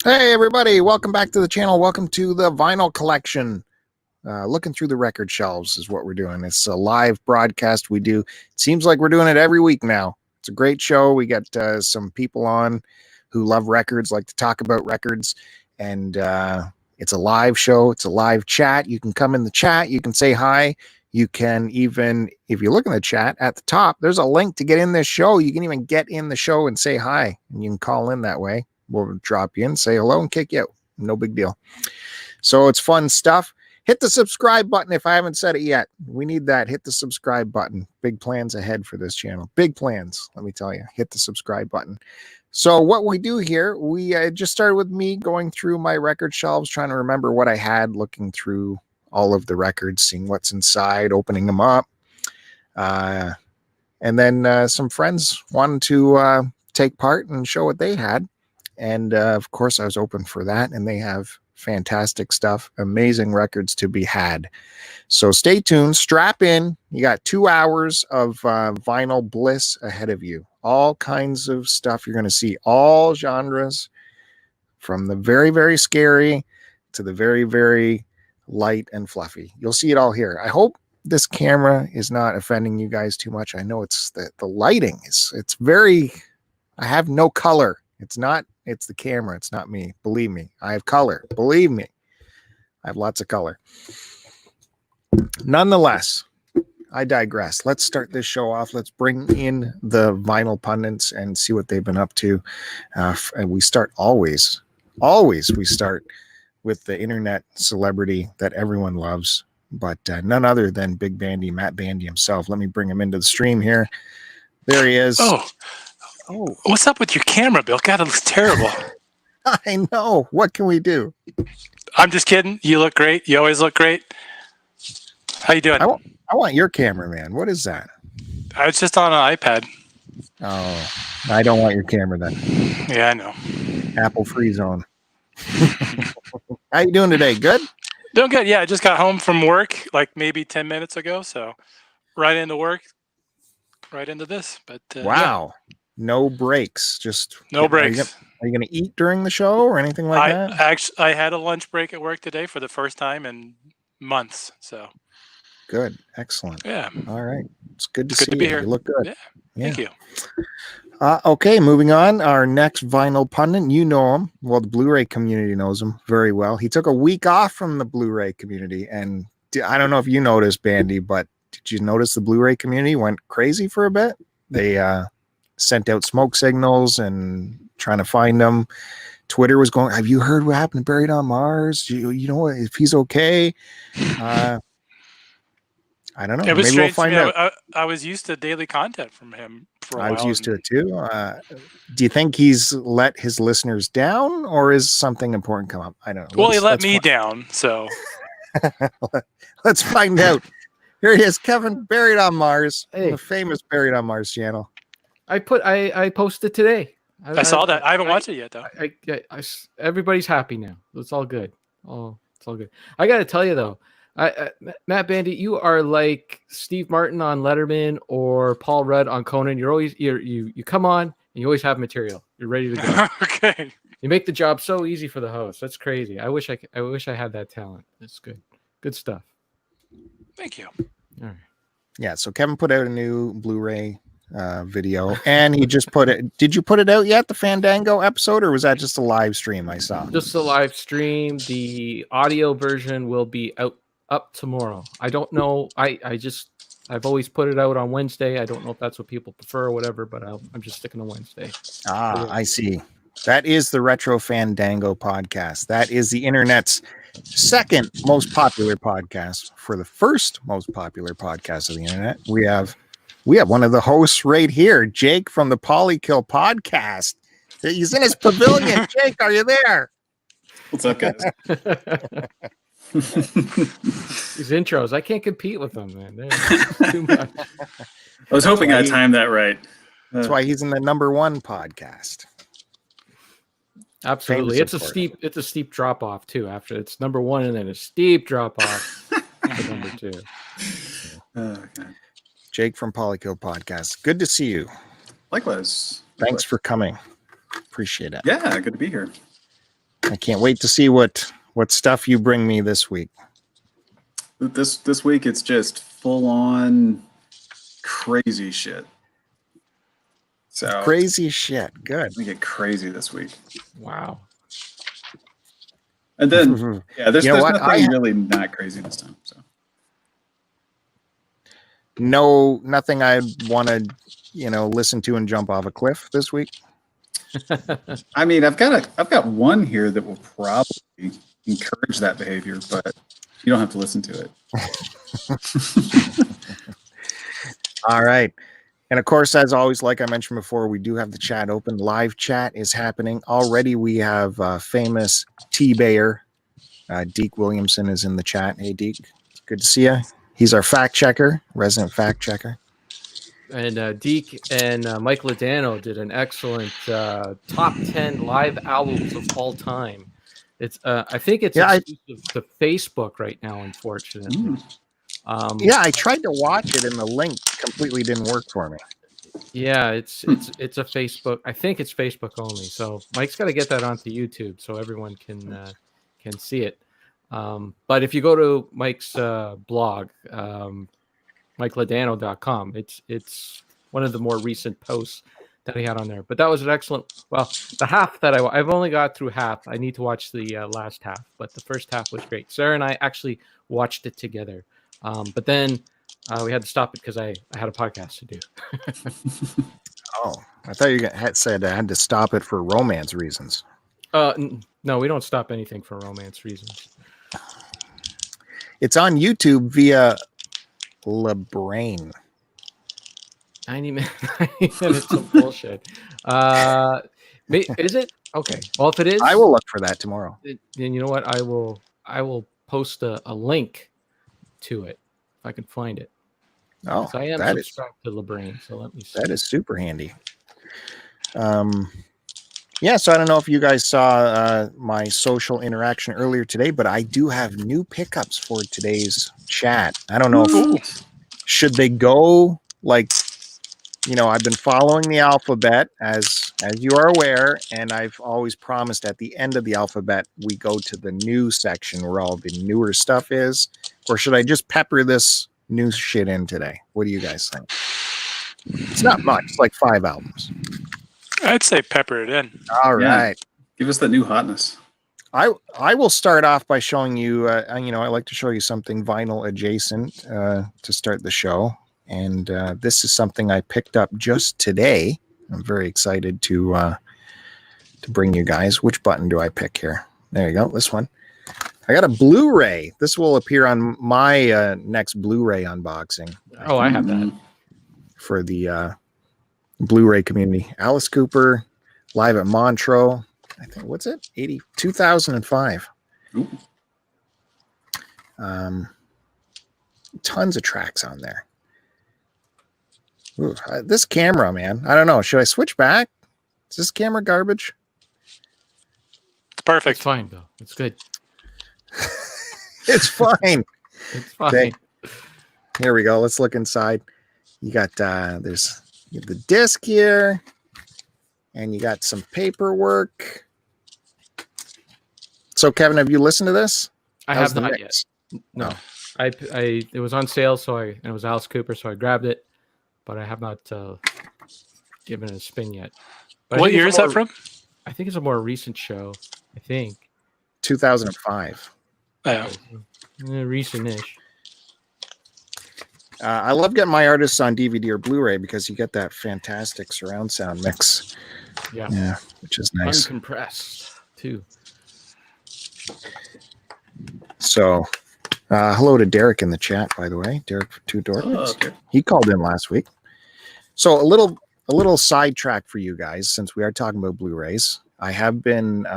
Hey everybody, welcome back to the channel. Welcome to the vinyl collection. Looking through the record shelves is what we're doing. It's a live broadcast we do. It seems like we're doing it every week now. It's a great show. We got some people on who love records, like to talk about records, and it's a live show. It's a live chat. You can come in the chat. You can say hi. You can even, if you look in the chat at the top, there's a link to get in this show. You can even get in the show and say hi, and you can call in that way. We'll drop you in, say hello, and kick you out. No big deal. So it's fun stuff. Hit the subscribe button if I haven't said it yet. We need that. Hit the subscribe button. Big plans ahead for this channel. Big plans, let me tell you. Hit the subscribe button. So what we do here, we just started with me going through my record shelves, trying to remember what I had, looking through all of the records, seeing what's inside, opening them up. And then some friends wanted to take part and show what they had. And of course, I was open for that, and they have fantastic stuff, amazing records to be had. So stay tuned, strap in. You got 2 hours of vinyl bliss ahead of you. All kinds of stuff you're going to see, all genres, from the very, very scary to the very, very light and fluffy. You'll see it all here. I hope this camera is not offending you guys too much. I know it's the lighting. It's very, I have no color. It's the camera. It's not me. Believe me. I have color. Believe me. I have lots of color. Nonetheless, I digress. Let's start this show off. Let's bring in the vinyl pundits and see what they've been up to. And we start we start with the internet celebrity that everyone loves, but none other than Big Bandy, Matt Bandy himself. Let me bring him into the stream here. There he is. Oh, what's up with your camera, Bill? God, it looks terrible. I know. What can we do? I'm just kidding. You look great. You always look great. How you doing? I want your camera, man. What is that? I was just on an iPad. Oh, I don't want your camera then. Yeah, I know. Apple free zone. How you doing today? Good? Doing good. Yeah, I just got home from work like maybe 10 minutes ago. So right into work, right into this. But wow. Yeah. No breaks. Just no breaks. Are you going to eat during the show or anything like that? I had a lunch break at work today for the first time in months. So good. Excellent. Yeah. All right. It's good to see you. You look good. Yeah. Thank you. Okay, moving on. Our next vinyl pundit, you know him. Well, the Blu-ray community knows him very well. He took a week off from the Blu-ray community, and I don't know if you noticed, Bandy, but did you notice the Blu-ray community went crazy for a bit? They sent out smoke signals and trying to find them. Twitter was going, have you heard what happened to Buried on Mars? You know if he's okay? I don't know. It was Maybe strange. We'll find out. I was used to daily content from him for a while. I was used to it too. Do you think he's let his listeners down, or is something important come up? I don't know. Well, he let me down, so let's find out. Here he is, Kevin, Buried on Mars, the famous Buried on Mars channel. I posted today. I saw that. I haven't watched it yet, though. Everybody's happy now. It's all good. It's all good. I got to tell you though, Matt Bandy, you are like Steve Martin on Letterman or Paul Rudd on Conan. You're always you come on and you always have material. You're ready to go. Okay. You make the job so easy for the host. That's crazy. I wish I had that talent. That's good. Good stuff. Thank you. All right. Yeah. So Kevin put out a new Blu-ray video, and he just put it. Did you put it out yet, the Fandango episode, or was that just a live stream I saw? Just a live stream. The audio version will be up tomorrow. I don't know. I've always put it out on Wednesday. I don't know if that's what people prefer or whatever, but I'm just sticking to Wednesday. I see. That is the Retro Fandango podcast. That is the internet's second most popular podcast. For the first most popular podcast of the internet, we have one of the hosts right here, Jake from the Polykill Podcast. He's in his pavilion. Jake, are you there? What's up, guys? These intros, I can't compete with them, man. They're too much. I was hoping I timed that right. That's why he's in the #1 podcast. Absolutely. It's a steep drop off too. After it's #1 and then a steep drop off to #2. Okay. Jake from Polykill Podcast. Good to see you. Likewise. Thanks for coming. Appreciate it. Yeah, good to be here. I can't wait to see what stuff you bring me this week. This week it's just full on crazy shit. So Crazy shit. Good. we get crazy this week. Wow. And then there's You know what? nothing really not crazy this time. So Nothing I want to, listen to and jump off a cliff this week. I mean, I've got one here that will probably encourage that behavior, but you don't have to listen to it. All right. And of course, as always, like I mentioned before, we do have the chat open. Live chat is happening. Already we have famous T-Bayer. Deke Williamson is in the chat. Hey, Deke. Good to see you. He's our fact checker, resident fact checker. And Deke and Mike Ladano did an excellent top 10 live albums of all time. It's I think it's exclusive to Facebook right now, unfortunately. I tried to watch it and the link completely didn't work for me. Yeah, it's a Facebook. I think it's Facebook only. So Mike's got to get that onto YouTube so everyone can see it. But if you go to Mike's blog, MikeLadano.com, it's one of the more recent posts that he had on there. But that was an excellent. Well, the half that I've only got through half. I need to watch the last half, but the first half was great. Sarah and I actually watched it together. But then we had to stop it because I had a podcast to do. Oh, I thought you had said I had to stop it for romance reasons. No, we don't stop anything for romance reasons. It's on YouTube via LeBrain. 90 minutes of bullshit. Is it? Okay. Well, if it is, I will look for that tomorrow. Then you know what? I will post a link to it if I can find it. Oh, so I am subscribed to LeBrain, so let me see. That is super handy. So I don't know if you guys saw my social interaction earlier today, but I do have new pickups for today's chat. I don't know if should they go like, I've been following the alphabet as you are aware, and I've always promised at the end of the alphabet we go to the news section where all the newer stuff is, or should I just pepper this new shit in today? What do you guys think? It's not much. It's like 5 albums. I'd say pepper it in. All right. Give us that new hotness. I will start off by showing you, I like to show you something vinyl adjacent to start the show. And this is something I picked up just today. I'm very excited to bring you guys. Which button do I pick here? There you go. This one. I got a Blu-ray. This will appear on my next Blu-ray unboxing. Oh, I have that. For the Blu-ray community. Alice Cooper, live at Montreux. I think, what's it? 2005. Ooh. Tons of tracks on there. Ooh, this camera, man. I don't know. Should I switch back? Is this camera garbage? It's perfect. It's fine, though. It's good. It's fine. It's fine. Okay. Here we go. Let's look inside. You got there's the disc here, and you got some paperwork. So, Kevin, have you listened to this? I have not yet. No, it was on sale, and it was Alice Cooper, so I grabbed it, but I have not given it a spin yet. But what year is that from? I think it's a more recent show. I think 2005. Yeah. Recent-ish. I love getting my artists on DVD or Blu-ray because you get that fantastic surround sound mix. Yeah, which is nice. Uncompressed too. So, hello to Derek in the chat, by the way. Derek for Two Dorks. Oh, okay. He called in last week. So a little sidetrack for you guys, since we are talking about Blu-rays. I have been.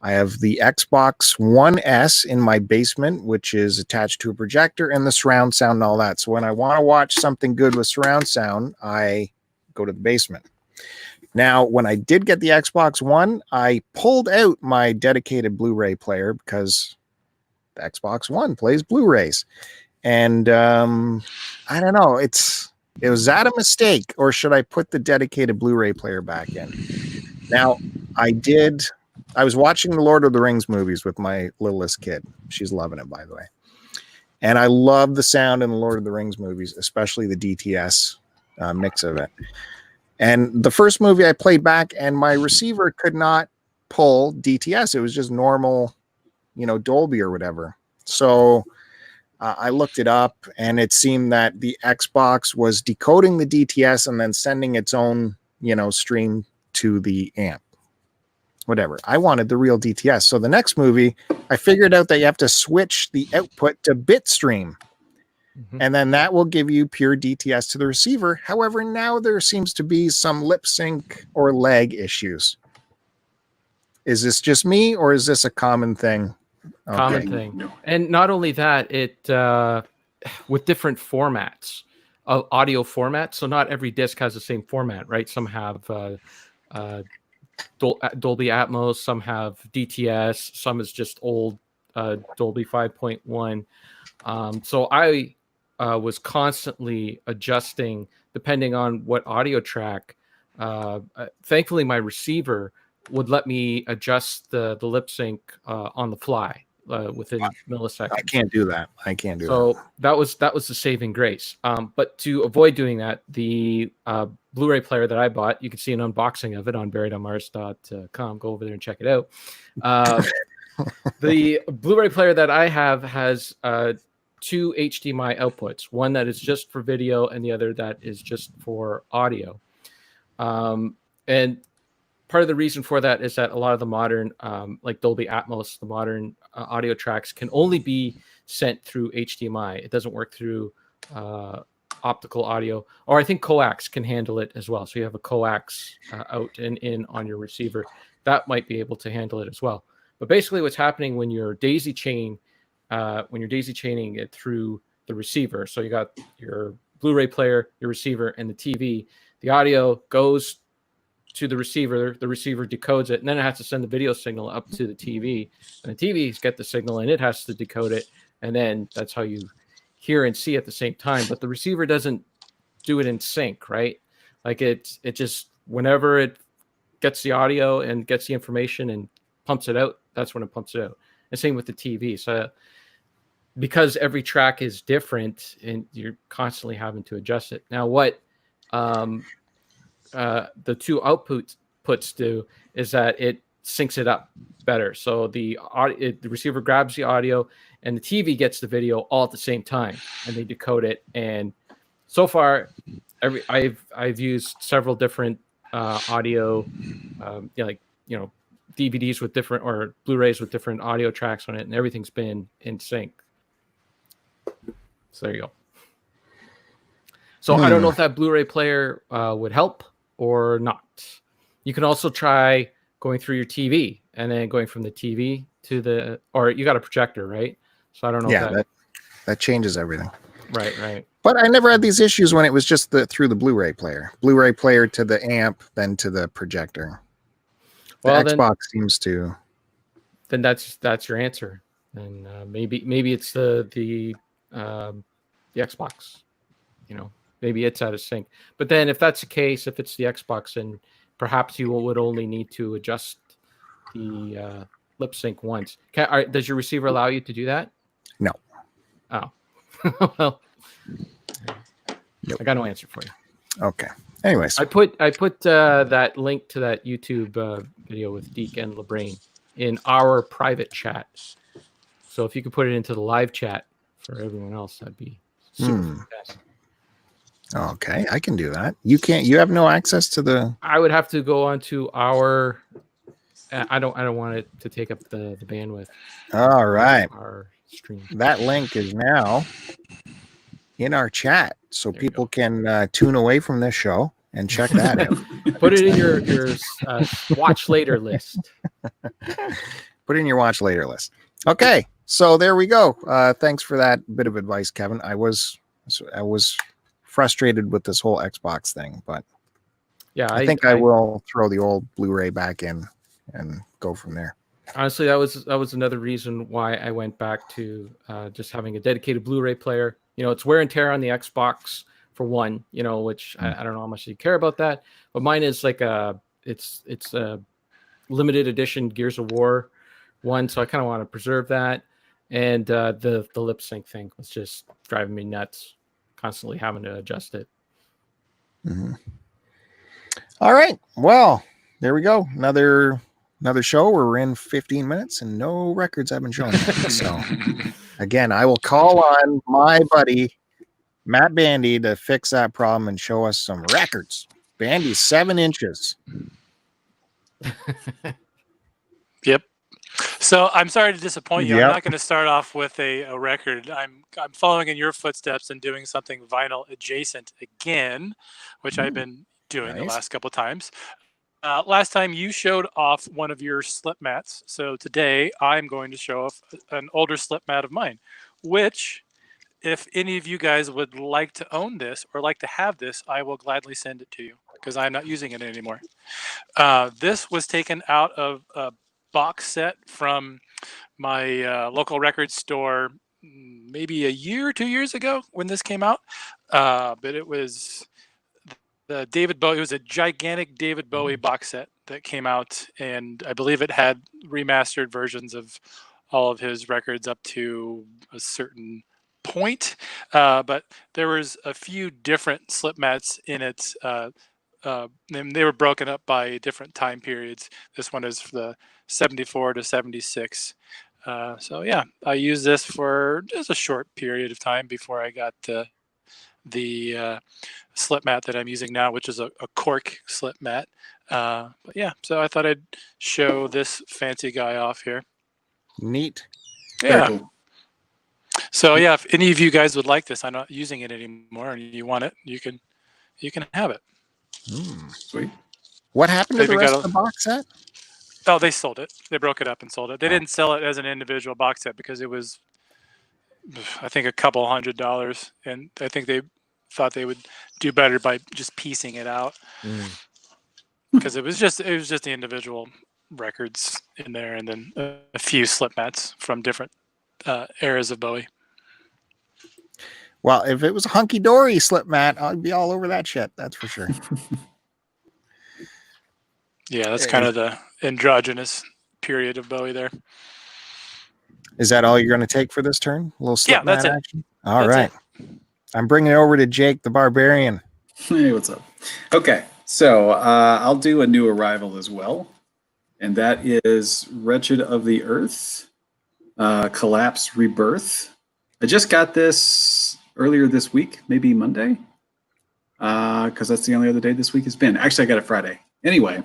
I have the Xbox One S in my basement, which is attached to a projector and the surround sound and all that. So when I want to watch something good with surround sound, I go to the basement. Now, when I did get the Xbox One, I pulled out my dedicated Blu-ray player because the Xbox One plays Blu-rays. And I don't know, was that a mistake, or should I put the dedicated Blu-ray player back in? Now, I did I was watching the Lord of the Rings movies with my littlest kid. She's loving it, by the way. And I love the sound in the Lord of the Rings movies, especially the DTS mix of it. And the first movie I played back, and my receiver could not pull DTS. It was just normal, Dolby or whatever. So I looked it up, and it seemed that the Xbox was decoding the DTS and then sending its own, stream to the amp. Whatever. I wanted the real DTS. So the next movie, I figured out that you have to switch the output to bitstream. Mm-hmm. And then that will give you pure DTS to the receiver. However, now there seems to be some lip sync or lag issues. Is this just me, or is this a common thing? Okay. Common thing. And not only that, it with different formats, audio formats. So not every disc has the same format, right? Some have Dolby Atmos, some have DTS, some is just old Dolby 5.1. So I was constantly adjusting depending on what audio track. Thankfully, my receiver would let me adjust the lip sync on the fly within milliseconds. I can't do that. So that was the saving grace. But to avoid doing that, the Blu-ray player that I bought, you can see an unboxing of it on buriedonmars.com. Go over there and check it out. The Blu-ray player that I have has two HDMI outputs, one that is just for video and the other that is just for audio. And part of the reason for that is that a lot of the modern, like Dolby Atmos, the modern audio tracks can only be sent through HDMI. It doesn't work through optical audio, or I think coax can handle it as well. So you have a coax out and in on your receiver. That might be able to handle it as well. But basically what's happening when you're daisy chaining it through the receiver, so you got your Blu-ray player, your receiver, and the TV, the audio goes to the receiver decodes it, and then it has to send the video signal up to the TV, and the TVs get the signal and it has to decode it, and then that's how you hear and see at the same time. But the receiver doesn't do it in sync, right? Like it just, whenever it gets the audio and gets the information and pumps it out, that's when it pumps it out. And same with the TV. So because every track is different and you're constantly having to adjust it. Now what the two outputs do is that it syncs it up better. So the receiver grabs the audio and the TV gets the video all at the same time, and they decode it. And so far, I've used several different audio, DVDs with different, or Blu-rays with different audio tracks on it, and everything's been in sync. So there you go. So I don't know if that Blu-ray player would help or not. You can also try going through your TV and then going from the TV to or you got a projector, right? So I don't know. Yeah, that changes everything. Right. But I never had these issues when it was just through the Blu-ray player to the amp, then to the projector. The Xbox seems to. Then that's your answer. And maybe it's the Xbox. Maybe it's out of sync. But then if that's the case, if it's the Xbox, then perhaps you would only need to adjust the lip sync once. Does your receiver allow you to do that? No. Oh. Well, I got no answer for you. Okay. Anyways. I put that link to that YouTube video with Deke and LeBrain in our private chat. So if you could put it into the live chat for everyone else, that'd be super fantastic. Okay, I can do that. You can't. You have no access to the. I would have to go onto our. I don't want it to take up the bandwidth. All right. Our stream. That link is now in our chat, so people can tune away from this show and check that out. Put it in your watch later list. Put it in your watch later list. Okay, so there we go. Thanks for that bit of advice, Kevin. I was frustrated with this whole Xbox thing, but yeah, I think I will throw the old Blu-ray back in and go from there. Honestly, that was another reason why I went back to just having a dedicated Blu-ray player. It's wear and tear on the Xbox for one, which I don't know how much you care about that, but mine is like it's limited edition Gears of War one, so I kind of want to preserve that. And the lip sync thing was just driving me nuts, constantly having to adjust it. Mm-hmm. All right. Well, there we go. Another show where we're in 15 minutes and no records have been shown yet. So again, I will call on my buddy Matt Bandy to fix that problem and show us some records. Bandy's 7 inches. Yep. So I'm sorry to disappoint you. Yep. I'm not going to start off with a record. I'm following in your footsteps and doing something vinyl adjacent again, which I've been doing the last couple of times. Last time you showed off one of your slip mats. So today I'm going to show off an older slip mat of mine, which if any of you guys would like to own this or like to have this, I will gladly send it to you because I'm not using it anymore. This was taken out of a box set from my local record store maybe a year or 2 years ago when this came out. But it was the David Bowie. It was a gigantic David Bowie box set that came out, and I believe it had remastered versions of all of his records up to a certain point. But there was a few different slip mats in it. And they were broken up by different time periods. This one is for the 74 to 76. So yeah, I used this for just a short period of time before I got the slip mat that I'm using now, which is a cork slip mat. But yeah, so I thought I'd show this fancy guy off here. Neat. Yeah. Very cool. So yeah, if any of you guys would like this, I'm not using it anymore, and you want it, you can have it. Sweet. What happened to the rest of the box set? Oh, they sold it. They broke it up and sold it. They didn't sell it as an individual box set because it was, I think, a couple $100, and I think they thought they would do better by just piecing it out because it was just the individual records in there, and then a few slip mats from different eras of Bowie. Well, if it was a hunky-dory slip mat, I'd be all over that shit. That's for sure. Yeah, that's kind of the androgynous period of Bowie there. Is that all you're going to take for this turn? A little slip mat that's action? All That's right. I'm bringing it over to Jake the Barbarian. Hey, what's up? Okay, so I'll do a new arrival as well, and that is Wretched of the Earth, Collapse Rebirth. I just got this earlier this week, maybe Monday, because that's the only other day this week has been. Actually, I got it Friday. Anyway,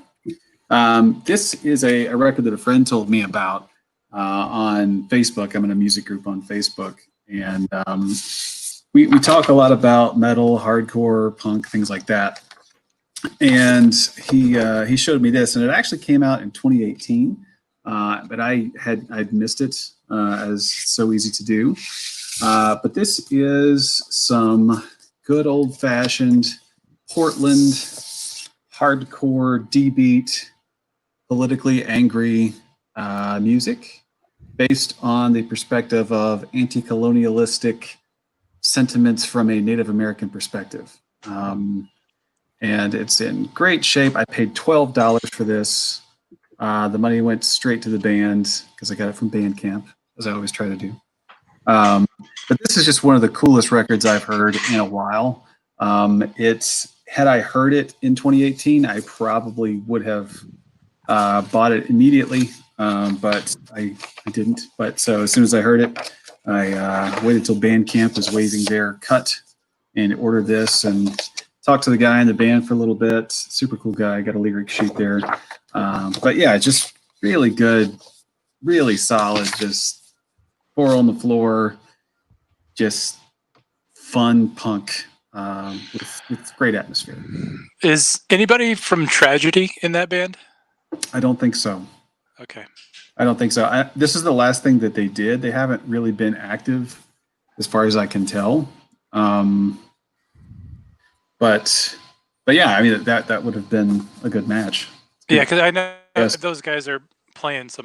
this is a record that a friend told me about on Facebook. I'm in a music group on Facebook, and we talk a lot about metal, hardcore, punk, things like that. And he showed me this, and it actually came out in 2018, but I'd missed it, as it's so easy to do. But this is some good old-fashioned Portland hardcore D-beat, politically angry music based on the perspective of anti-colonialistic sentiments from a Native American perspective. And it's in great shape. I paid $12 for this. The money went straight to the band because I got it from Bandcamp, as I always try to do. But this is just one of the coolest records I've heard in a while. Had I heard it in 2018, I probably would have bought it immediately, but I didn't. But so as soon as I heard it, I waited till Bandcamp was waiving their cut and ordered this and talked to the guy in the band for a little bit. Super cool guy. Got a lyric sheet there. But yeah, just really good, really solid, just four on the floor, just fun punk with great atmosphere. Is anybody from Tragedy in that band? I don't think so. Okay. I don't think so. This is the last thing that they did. They haven't really been active as far as I can tell. But yeah, I mean, that would have been a good match. Yeah, because I know Yes. those guys are playing a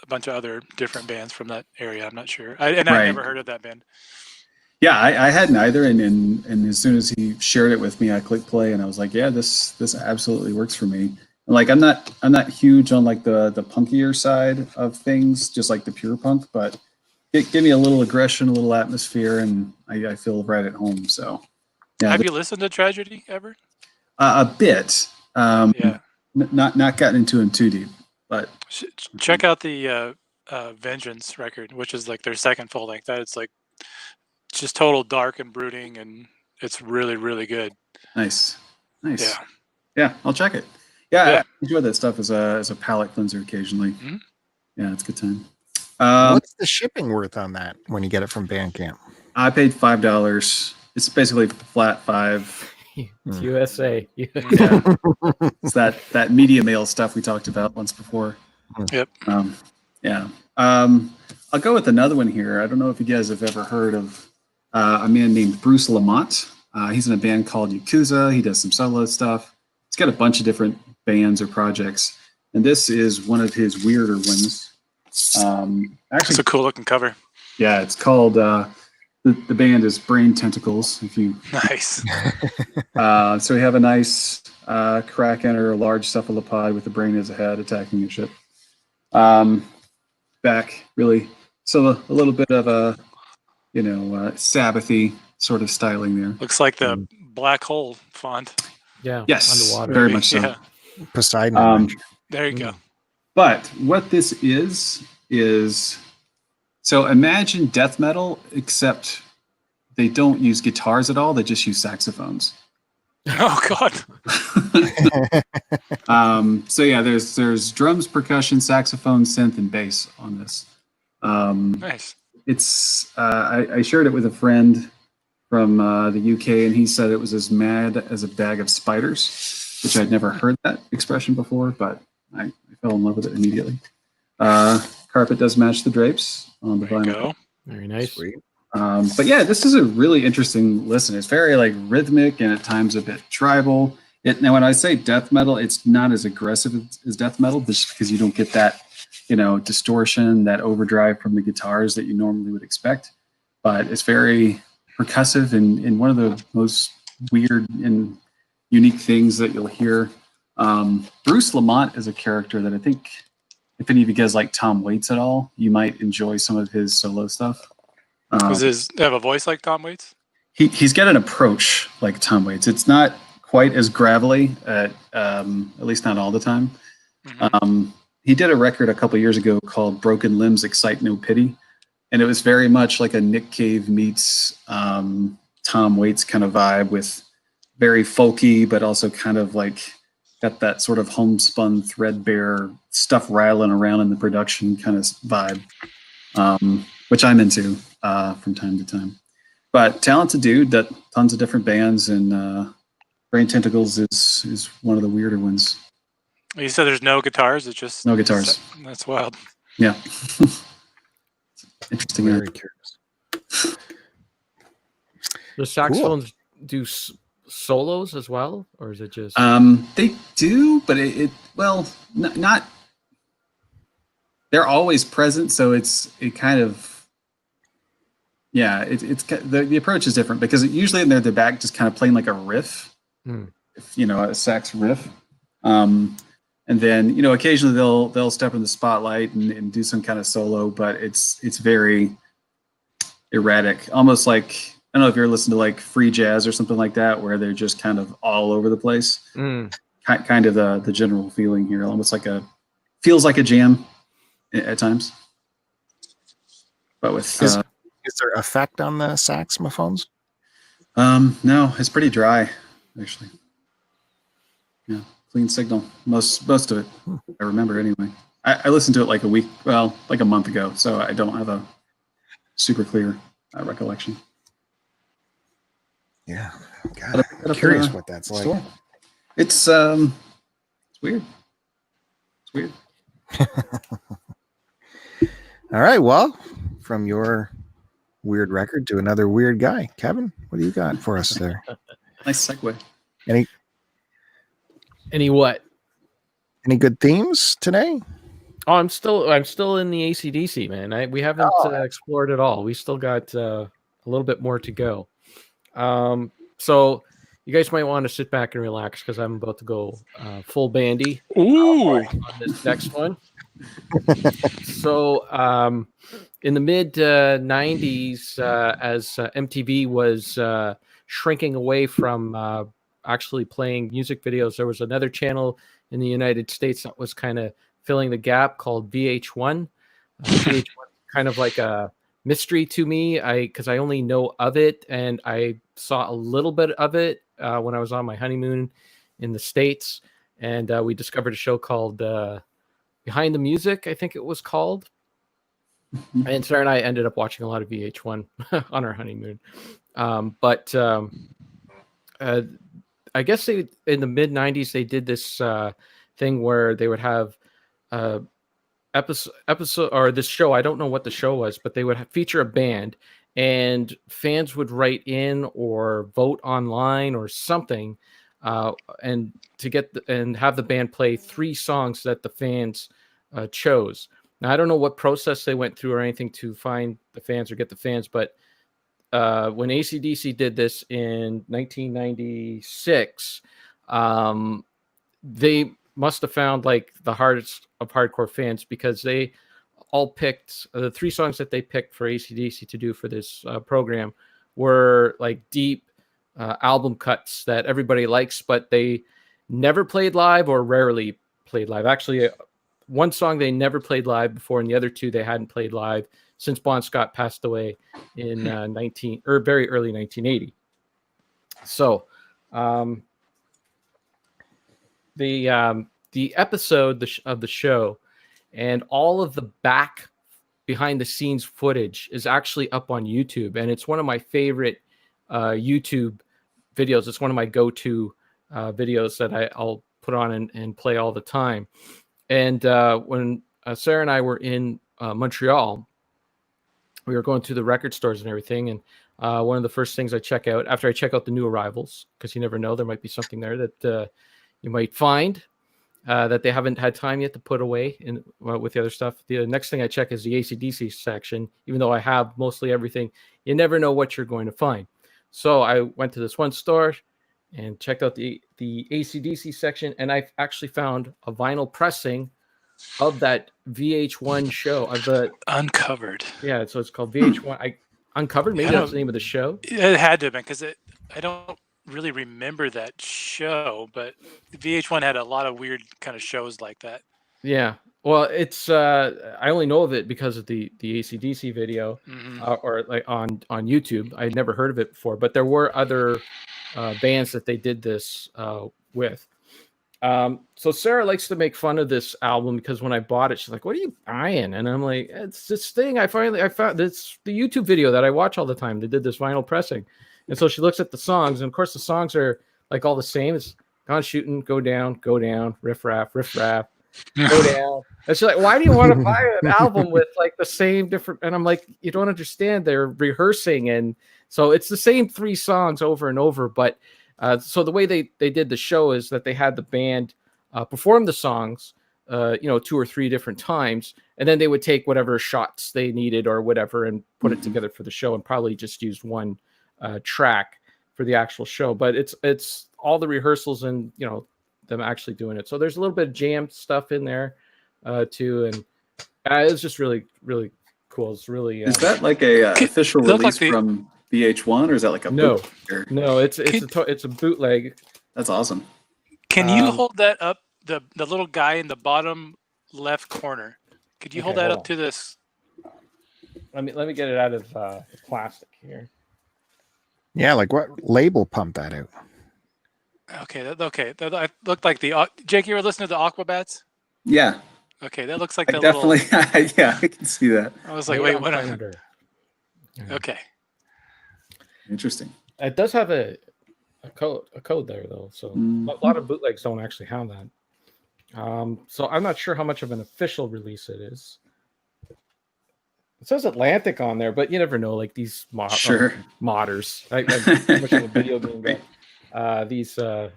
bunch of other different bands from that area. I'm not sure. I've Right. never heard of that band. Yeah, I hadn't either, and as soon as he shared it with me, I clicked play, and I was like, yeah, this absolutely works for me. Like I'm not huge on like the punkier side of things, just like the pure punk, but give me a little aggression, a little atmosphere, and I feel right at home. So yeah. Have you listened to Tragedy ever? A bit. Yeah. Not gotten into him too deep, but check out the Vengeance record, which is like their second full length. That it's like just total dark and brooding, and it's really, really good. Nice. Yeah. Yeah, I'll check it. Yeah, I enjoy that stuff as a palate cleanser occasionally. Mm-hmm. Yeah, it's a good time. What's the shipping worth on that when you get it from Bandcamp? I paid $5. It's basically flat $5. It's USA. Yeah. It's that media mail stuff we talked about once before. Yep. Yeah. I'll go with another one here. I don't know if you guys have ever heard of a man named Bruce Lamont. He's in a band called Yakuza. He does some solo stuff. He's got a bunch of different bands or projects, and this is one of his weirder ones. Actually, it's a cool looking cover. Yeah, it's called the band is Brain Tentacles. If you nice. So we have a nice kraken or a large cephalopod with the brain as a head attacking your ship. Back really, so a little bit of a Sabbathy sort of styling there. Looks like the black hole font. Yeah. Yes. Underwater. Very much so. Yeah. Poseidon. There you go. But what this is so imagine death metal, except they don't use guitars at all. They just use saxophones. Oh God. So yeah, there's drums, percussion, saxophone, synth, and bass on this. Nice. It's I shared it with a friend from the UK, and he said it was as mad as a bag of spiders, which I'd never heard that expression before, but I fell in love with it immediately. Carpet does match the drapes on the vinyl. Very nice. Sweet. But yeah, this is a really interesting listen. It's very like rhythmic and at times a bit tribal. Now, when I say death metal, it's not as aggressive as death metal, just because you don't get that, distortion, that overdrive from the guitars that you normally would expect. But it's very percussive and one of the most weird and unique things that you'll hear. Bruce Lamont is a character that I think, if any of you guys like Tom Waits at all, you might enjoy some of his solo stuff. Does his have a voice like Tom Waits? He's got an approach like Tom Waits. It's not quite as gravelly, at least not all the time. Mm-hmm. He did a record a couple years ago called Broken Limbs Excite No Pity. And it was very much like a Nick Cave meets Tom Waits kind of vibe, with very folky, but also kind of like got that sort of homespun, threadbare stuff rattling around in the production kind of vibe, which I'm into from time to time. But talented dude, that tons of different bands, and Brain Tentacles is one of the weirder ones. You said there's no guitars. It's just no guitars. That's wild. Yeah. Interesting. Very curious. The saxophones do solos as well, or is it just? They do, but not. They're always present, so it's the approach is different, because usually they're back just kind of playing like a riff, a sax riff, and then occasionally they'll step in the spotlight and do some kind of solo, but it's very erratic, almost like, I don't know if you're listening to like free jazz or something like that, where they're just kind of all over the place. Kind of the general feeling here, almost feels like a jam at times. But with is there effect on the saxophones? No, it's pretty dry, actually. Yeah, clean signal. Most of it, I remember anyway. I listened to it like a month ago, so I don't have a super clear recollection. Yeah, God, I'm curious what that's like. Store. It's weird. It's weird. All right, well, from your weird record to another weird guy, Kevin, what do you got for us there? Nice segue. Any what? Any good themes today? Oh, I'm still in the AC/DC, man. We haven't explored it all. We still got a little bit more to go. So you guys might want to sit back and relax because I'm about to go full Bandy Ooh. on this next one. So in the mid 90s, as MTV was shrinking away from actually playing music videos, there was another channel in the United States that was kind of filling the gap called VH1. VH1 kind of like a mystery to me, because I only know of it, and I saw a little bit of it when I was on my honeymoon in the States, and we discovered a show called Behind the Music, I think it was called. And Sarah and I ended up watching a lot of VH1 on our honeymoon. But I guess in the mid 90s, they did this thing where they would have episode or this show. I don't know what the show was, but they would feature a band, and fans would write in or vote online or something, and to get and have the band play 3 songs that the fans chose. Now, I don't know what process they went through or anything to find the fans or get the fans, but when AC/DC did this in 1996, they must have found like the hardest of hardcore fans, because they all picked the 3 songs that they picked for AC/DC to do for this program were like deep album cuts that everybody likes, but they never played live or rarely played live. Actually, one song they never played live before, and the other 2 they hadn't played live since Bon Scott passed away in very early 1980. So the episode of the show and all of the behind the scenes footage is actually up on YouTube, and it's one of my favorite YouTube videos. It's one of my go-to videos that I'll put on and play all the time. And when Sarah and I were in Montreal, we were going through the record stores and everything. And one of the first things I check out after I check out the new arrivals, because you never know, there might be something there that you might find that they haven't had time yet to put away with the other stuff. The next thing I check is the AC/DC section. Even though I have mostly everything, you never know what you're going to find. So I went to this one store and checked out the AC/DC section, and I actually found a vinyl pressing of that VH1 show of the Uncovered. Yeah, so it's called VH1. Uncovered. Maybe that's the name of the show. It had to have been, because I don't really remember that show, but VH1 had a lot of weird kind of shows like that. Yeah. Well, it's I only know of it because of the AC/DC video, or like on YouTube. I'd never heard of it before, but there were other bands that they did this with. So Sarah likes to make fun of this album, because when I bought it, she's like, "What are you buying?" And I'm like, "It's this thing I found. It's the YouTube video that I watch all the time. They did this vinyl pressing." And so she looks at the songs, and of course the songs are like all the same. It's gone shooting, go down, riff raff, go down. And she's like, "Why do you want to buy an album with like the same different?" And I'm like, "You don't understand. They're rehearsing, and so it's the same 3 songs over and over." But so the way they did the show is that they had the band perform the songs, 2 or 3 different times, and then they would take whatever shots they needed or whatever and put it together for the show, and probably just used one track for the actual show. But it's all the rehearsals and them actually doing it. So there's a little bit of jam stuff in there too, and it's just really, really cool. It's really is that like a official release from VH1, or is that like a bootleg? No, it's a bootleg. That's awesome. Can you hold that up, the little guy in the bottom left corner? Could you hold that up to this? Let me get it out of the plastic here. Yeah, like what label pumped that out? Okay. That looked like the Jake. You were listening to the Aquabats? Yeah. Okay, that looks like I can see that. I was like, wait, what? Okay. Interesting. It does have a code there though, so a lot of bootlegs don't actually have that. So I'm not sure how much of an official release it is. It says Atlantic on there, but you never know. Like these modders. I'm too much of a video game guy. These but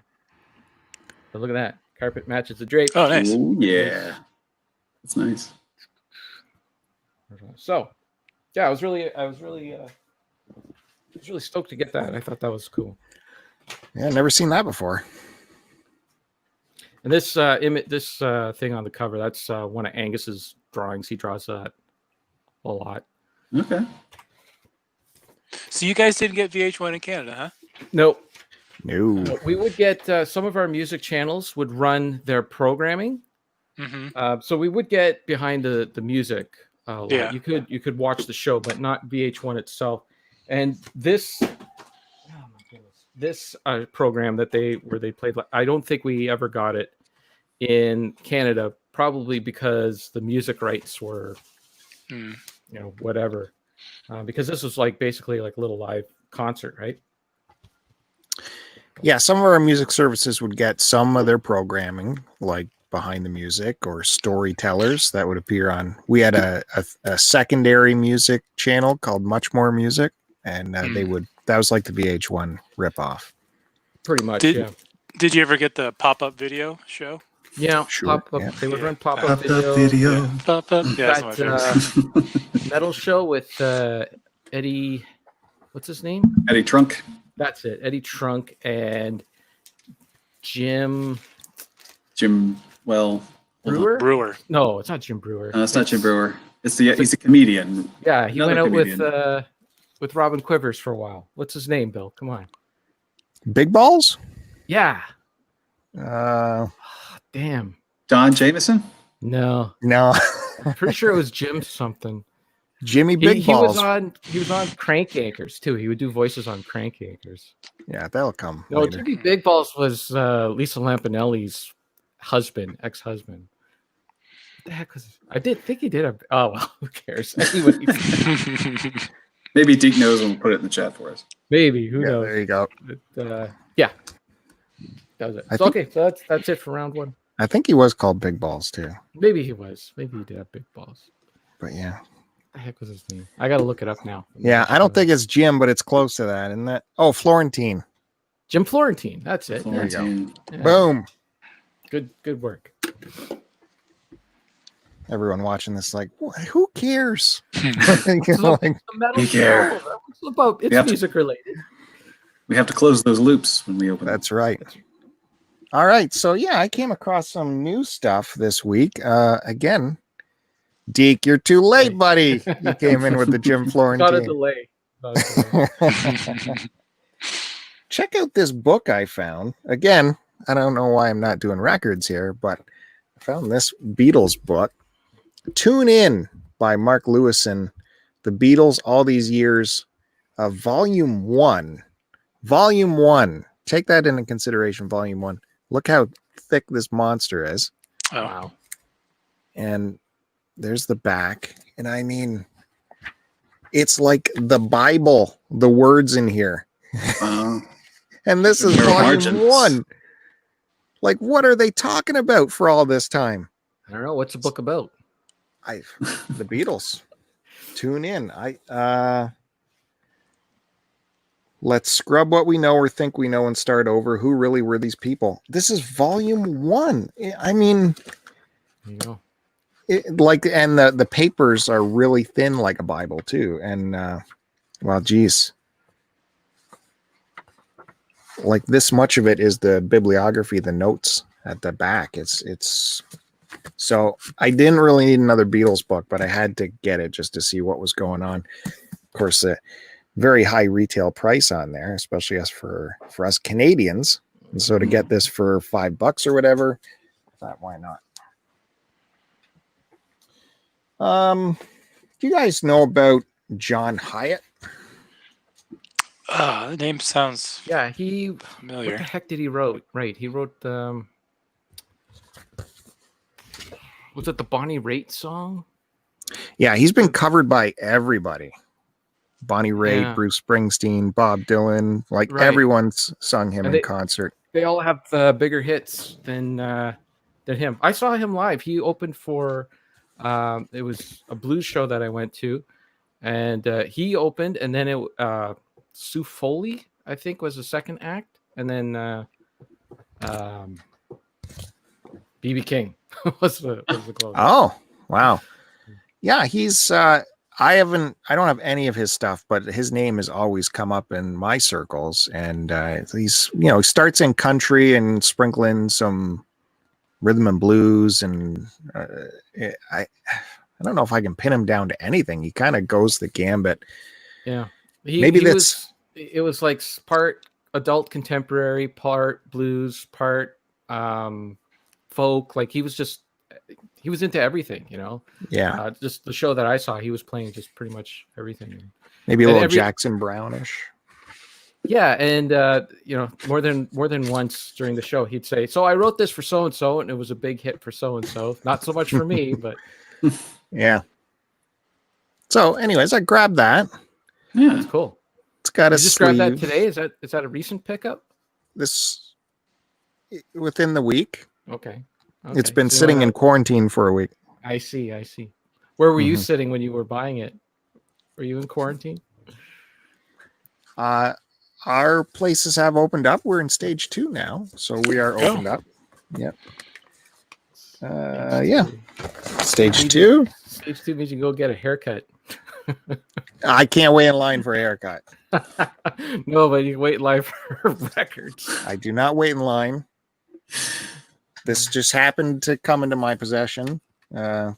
look at that. Carpet matches the drape. Oh, nice. Ooh, yeah. That's nice. So yeah, I was really stoked to get that. I thought that was cool. Yeah, never seen that before. And this thing on the cover, that's one of Angus's drawings. He draws that a lot. Okay. So you guys didn't get VH1 in Canada, huh? Nope. No. We would get some of our music channels would run their programming. Mm-hmm. So we would get behind the music a lot. Yeah. You could watch the show, but not VH1 itself. And this program that they played, I don't think we ever got it in Canada, probably because the music rights were, whatever. Because this was basically like a little live concert, right? Yeah, some of our music services would get some of their programming, like behind the music or storytellers that would appear on. We had a secondary music channel called Much More Music, and that was like the VH1 ripoff. Pretty much, yeah. Did you ever get the pop-up video show? Yeah, sure. Pop-up. Yeah. They would run pop-up video. Yeah. Pop-up. Yeah, that's my favorite. Metal show with Eddie. What's his name? Eddie Trunk. That's it. Eddie Trunk and Jim. Brewer. No, it's not Jim Brewer. No, it's not Jim Brewer. He's a comedian. Yeah, he went out comedian. with Robin Quivers for a while. What's his name, Bill? Come on. Big Balls? Yeah. Damn. Don Jameson? No. I'm pretty sure it was Jim something. Jimmy Big Balls. He was on Crank Anchors too. He would do voices on Crank Anchors. Yeah, that'll come. No, later. Jimmy Big Balls was Lisa Lampanelli's ex-husband. What the heck was? I did think he did oh well, who cares? Anyway. Maybe Deke knows and we'll put it in the chat for us. Maybe, who knows? There you go. But, yeah. That was it. So that's it for round one. I think he was called Big Balls too. Maybe he was. Maybe he did have big balls. But yeah. What the heck was his name? I gotta look it up now. Yeah, I don't think it's Jim, but it's close to that, isn't that? Oh, Florentine. Jim Florentine. That's it. Florentine. There you go. Yeah. Boom. Good work. Everyone watching this like, who cares? The metal show. It's about music related. We have to close those loops when we open. That's right. All right. So yeah, I came across some new stuff this week. Again, Deke, you're too late, buddy. You came in with the Jim Florentine. Not a delay. Check out this book I found. Again, I don't know why I'm not doing records here, but I found this Beatles book. Tune In by Mark Lewison. The Beatles All These Years, Volume 1. Volume 1. Take that into consideration, Volume 1. Look how thick this monster is. Oh, wow. And there's the back. And I mean, it's like the Bible, the words in here. And this is Volume 1. Like, what are they talking about for all this time? I don't know. What's the book about? The Beatles. Tune in. Let's scrub what we know or think we know and start over. Who really were these people? This is Volume 1. I mean, and the papers are really thin like a Bible too. And well, geez. Like this much of it is the bibliography, the notes at the back. It's so I didn't really need another Beatles book, but I had to get it just to see what was going on. Of course, a very high retail price on there, especially for us Canadians. And so to get this for $5 or whatever, I thought, why not? Do you guys know about John Hyatt? The name sounds familiar. What the heck did he wrote? Right, he wrote was it the Bonnie Raitt song? Yeah, he's been covered by everybody. Bonnie Raitt, Bruce Springsteen, Bob Dylan, everyone's sung him in concert. They all have bigger hits than him. I saw him live. He opened for it was a blues show that I went to, and he opened, and then Sue Foley, I think, was the second act, and then BB King was the close. Oh, wow. Yeah, he's I don't have any of his stuff, but his name has always come up in my circles. And he's, he starts in country and sprinkling some rhythm and blues. And I don't know if I can pin him down to anything. He kind of goes the gambit. Yeah. It was like part adult contemporary, part blues, part folk. Like he was into everything, Yeah. Just the show that I saw, he was playing just pretty much everything. Maybe a little Jackson Brownish. Yeah, and more than once during the show, he'd say, "So I wrote this for so and so, and it was a big hit for so and so. Not so much for me, but yeah." So, anyways, I grabbed that. Yeah, that's cool. It's got a You just sleeve. grabbed that today. Is that a recent pickup? This within the week. Okay. It's been sitting in quarantine for a week. I see. Where were you sitting when you were buying it? Were you in quarantine? Our places have opened up. We're in stage 2 now, so we are opened up. Yep. Yeah. Stage 2. Stage 2 means you can go get a haircut. I can't wait in line for a haircut. No, but you can wait in line for records. I do not wait in line. This just happened to come into my possession in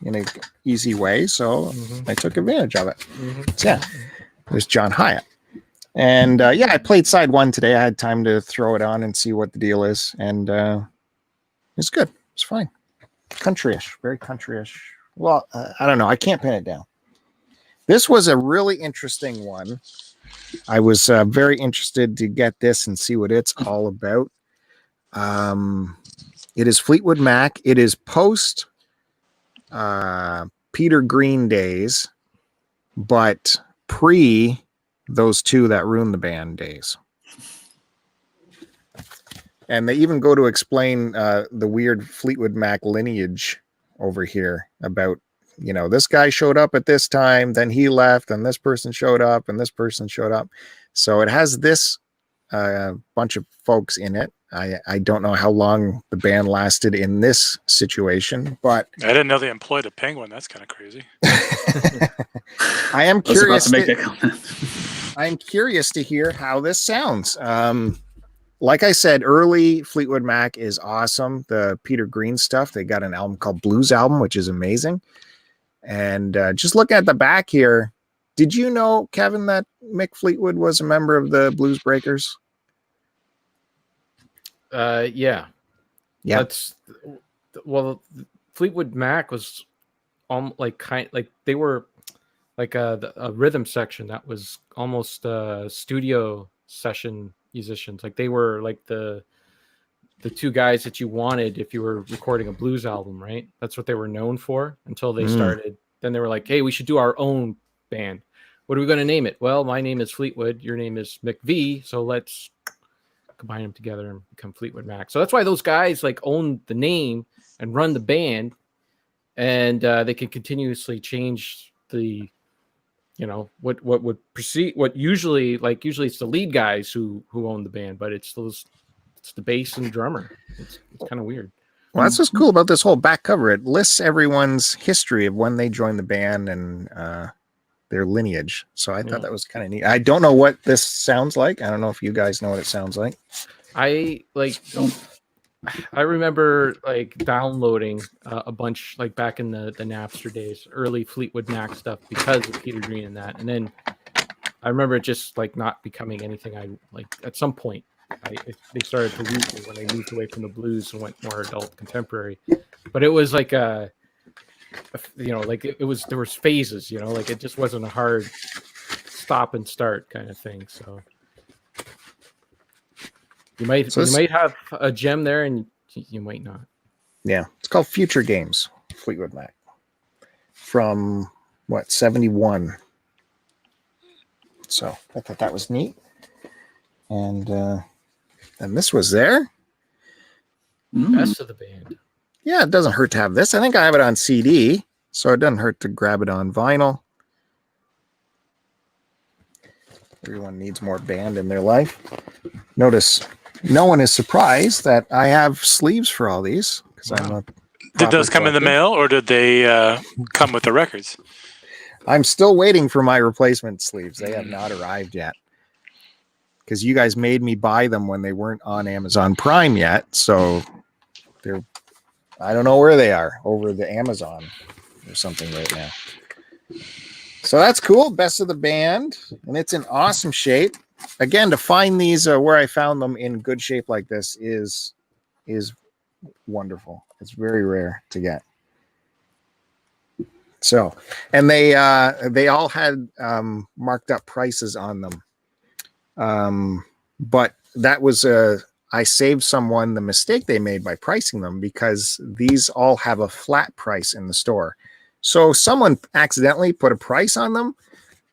an easy way, so I took advantage of it. So, yeah, there's John Hyatt. And I played side 1 today. I had time to throw it on and see what the deal is. And it's good. It's fine. Countryish, very countryish. Well, I don't know. I can't pin it down. This was a really interesting one. I was very interested to get this and see what it's all about. It is Fleetwood Mac. It is post Peter Green days, but pre those two that ruined the band days. And they even go to explain the weird Fleetwood Mac lineage over here about, this guy showed up at this time, then he left, and this person showed up, and this person showed up. So it has this bunch of folks in it. I don't know how long the band lasted in this situation, but I didn't know they employed a penguin. That's kind of crazy. I am curious to make that comment. I'm curious to hear how this sounds. Like I said, early Fleetwood Mac is awesome. The Peter Green stuff, they got an album called Blues Album, which is amazing. And just look at the back here. Did you know, Kevin, that Mick Fleetwood was a member of the Blues Breakers? Yeah. Fleetwood Mac was they were like a rhythm section that was almost studio session musicians. Like they were like the two guys that you wanted if you were recording a blues album, right? That's what they were known for until they started. Then they were like, hey, we should do our own band. What are we going to name it? Well, my name is Fleetwood. Your name is McV. So let's combine them together and become Fleetwood Mac. So that's why those guys like own the name and run the band, and they can continuously change the, what would proceed. What usually it's the lead guys who own the band, but it's the bass and drummer. It's kind of weird. Well, that's what's cool about this whole back cover. It lists everyone's history of when they joined the band and their lineage. So I thought that was kind of neat. I don't know what this sounds like. I don't know if you guys know what it sounds like. I remember like downloading a bunch like back in the Napster days, early Fleetwood Mac stuff because of Peter Green and that. And then I remember it just like not becoming anything I like at some point. They started to lose me when I moved away from the blues and went more adult contemporary. But it was like there was phases, like it just wasn't a hard stop and start kind of thing. So you might have a gem there and you might not. Yeah, it's called Future Games, Fleetwood Mac, from 71. So I thought that was neat. And this was there. Best of the band. Yeah, it doesn't hurt to have this. I think I have it on CD, so it doesn't hurt to grab it on vinyl. Everyone needs more band in their life. Notice no one is surprised that I have sleeves for all these because I'm a Did those come in the mail, or did they come with the records? I'm still waiting for my replacement sleeves. They have not arrived yet. Because you guys made me buy them when they weren't on Amazon Prime yet. So I don't know where they are, over the Amazon or something right now. So that's cool. Best of the band. And it's in awesome shape. Again, to find these where I found them in good shape like this is wonderful. It's very rare to get. So, and they all had marked up prices on them. But that was I saved someone the mistake they made by pricing them, because these all have a flat price in the store. So someone accidentally put a price on them,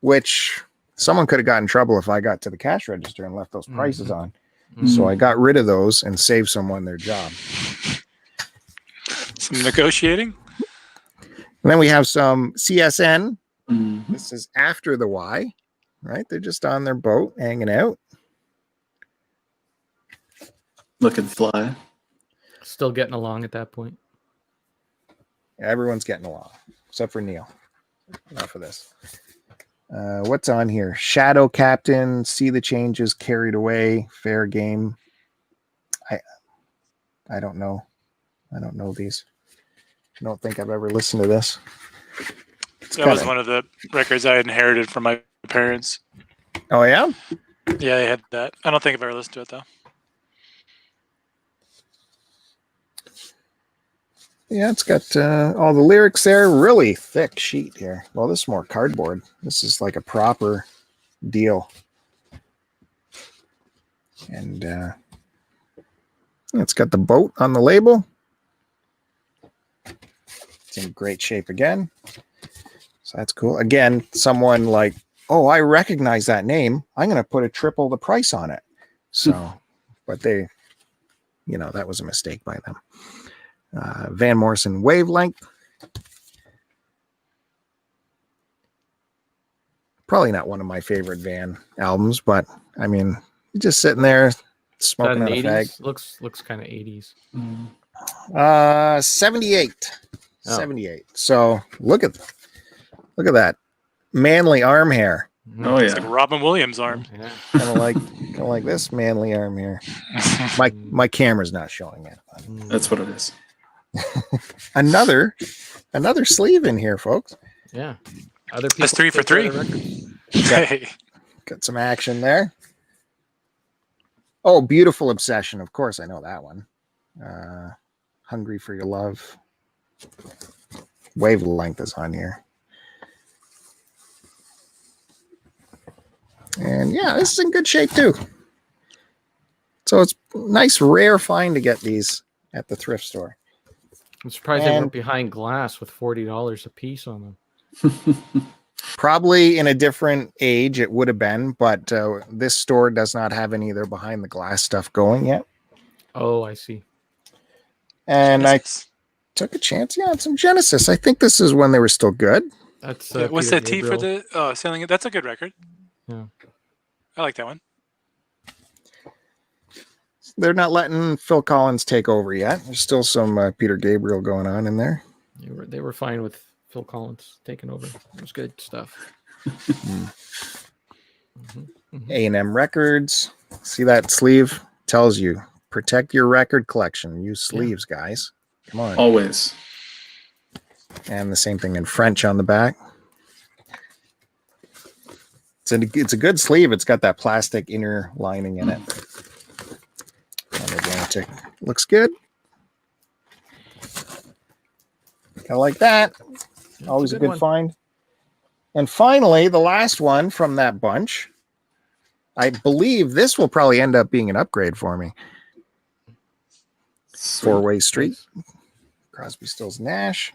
which someone could have gotten in trouble if I got to the cash register and left those prices on. So I got rid of those and saved someone their job. Some negotiating. And then we have some CSN. This is after the Y, right? They're just on their boat hanging out. Looking fly. Still getting along at that point. Everyone's getting along, except for Neil. Enough of this. What's on here? Shadow Captain, See the Changes, Carried Away, Fair Game. I don't know. I don't know these. I don't think I've ever listened to this. That was one of the records I inherited from my parents. Oh, yeah? Yeah, they had that. I don't think I've ever listened to it, though. Yeah, it's got all the lyrics there. Really thick sheet here. Well, this is more cardboard. This is like a proper deal. And it's got the boat on the label. It's in great shape again. So that's cool. Again, someone like, oh, I recognize that name. I'm going to put a triple the price on it. So, but they, that was a mistake by them. Van Morrison Wavelength. Probably not one of my favorite Van albums, but I mean, just sitting there smoking on a fag. Looks kind of 80s. 78. 78. So look at that manly arm hair. Oh yeah, it's like Robin Williams' arm. Yeah. Kind of like this manly arm here. My camera's not showing it. That's what it is. Another sleeve in here, folks. Yeah. Other people. That's 3 for 3. Got some action there. Oh, Beautiful Obsession. Of course, I know that one. Hungry for Your Love. Wavelength is on here. And yeah, this is in good shape too. So it's a nice, rare find to get these at the thrift store. I'm surprised they weren't behind glass with $40 a piece on them. Probably in a different age it would have been, but this store does not have any of their behind the glass stuff going yet. Oh, I see. And Genesis. I took a chance. Yeah, it's some Genesis. I think this is when they were still good. That's what's Peter that T for the sailing? That's a good record. Yeah, I like that one. They're not letting Phil Collins take over yet. There's still some Peter Gabriel going on in there. They were fine with Phil Collins taking over. It was good stuff. A&M Records. See that sleeve? Tells you, protect your record collection. Use sleeves, guys. Come on. Always. And the same thing in French on the back. It's a good sleeve. It's got that plastic inner lining in it. And Atlantic. Looks good. I like that. Always a good find. And finally, the last one from that bunch. I believe this will probably end up being an upgrade for me. Four-Way Street. Crosby, Stills, Nash.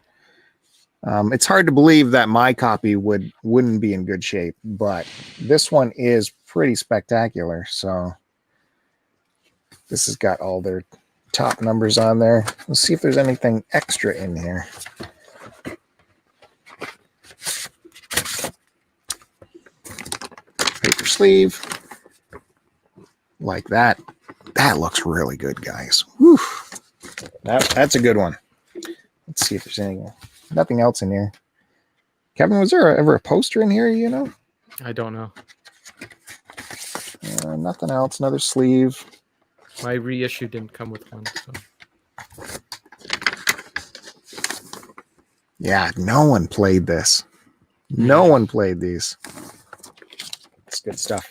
It's hard to believe that my copy wouldn't be in good shape, but this one is pretty spectacular. So this has got all their top numbers on there. Let's see if there's anything extra in here. Paper sleeve. Like that. That looks really good, guys. Whew. That's a good one. Let's see if there's anything. Nothing else in here. Kevin, was there ever a poster in here? You know, I don't know. nothing else. Another sleeve. My reissue didn't come with one. So. Yeah, no one played this. No one played these. It's good stuff.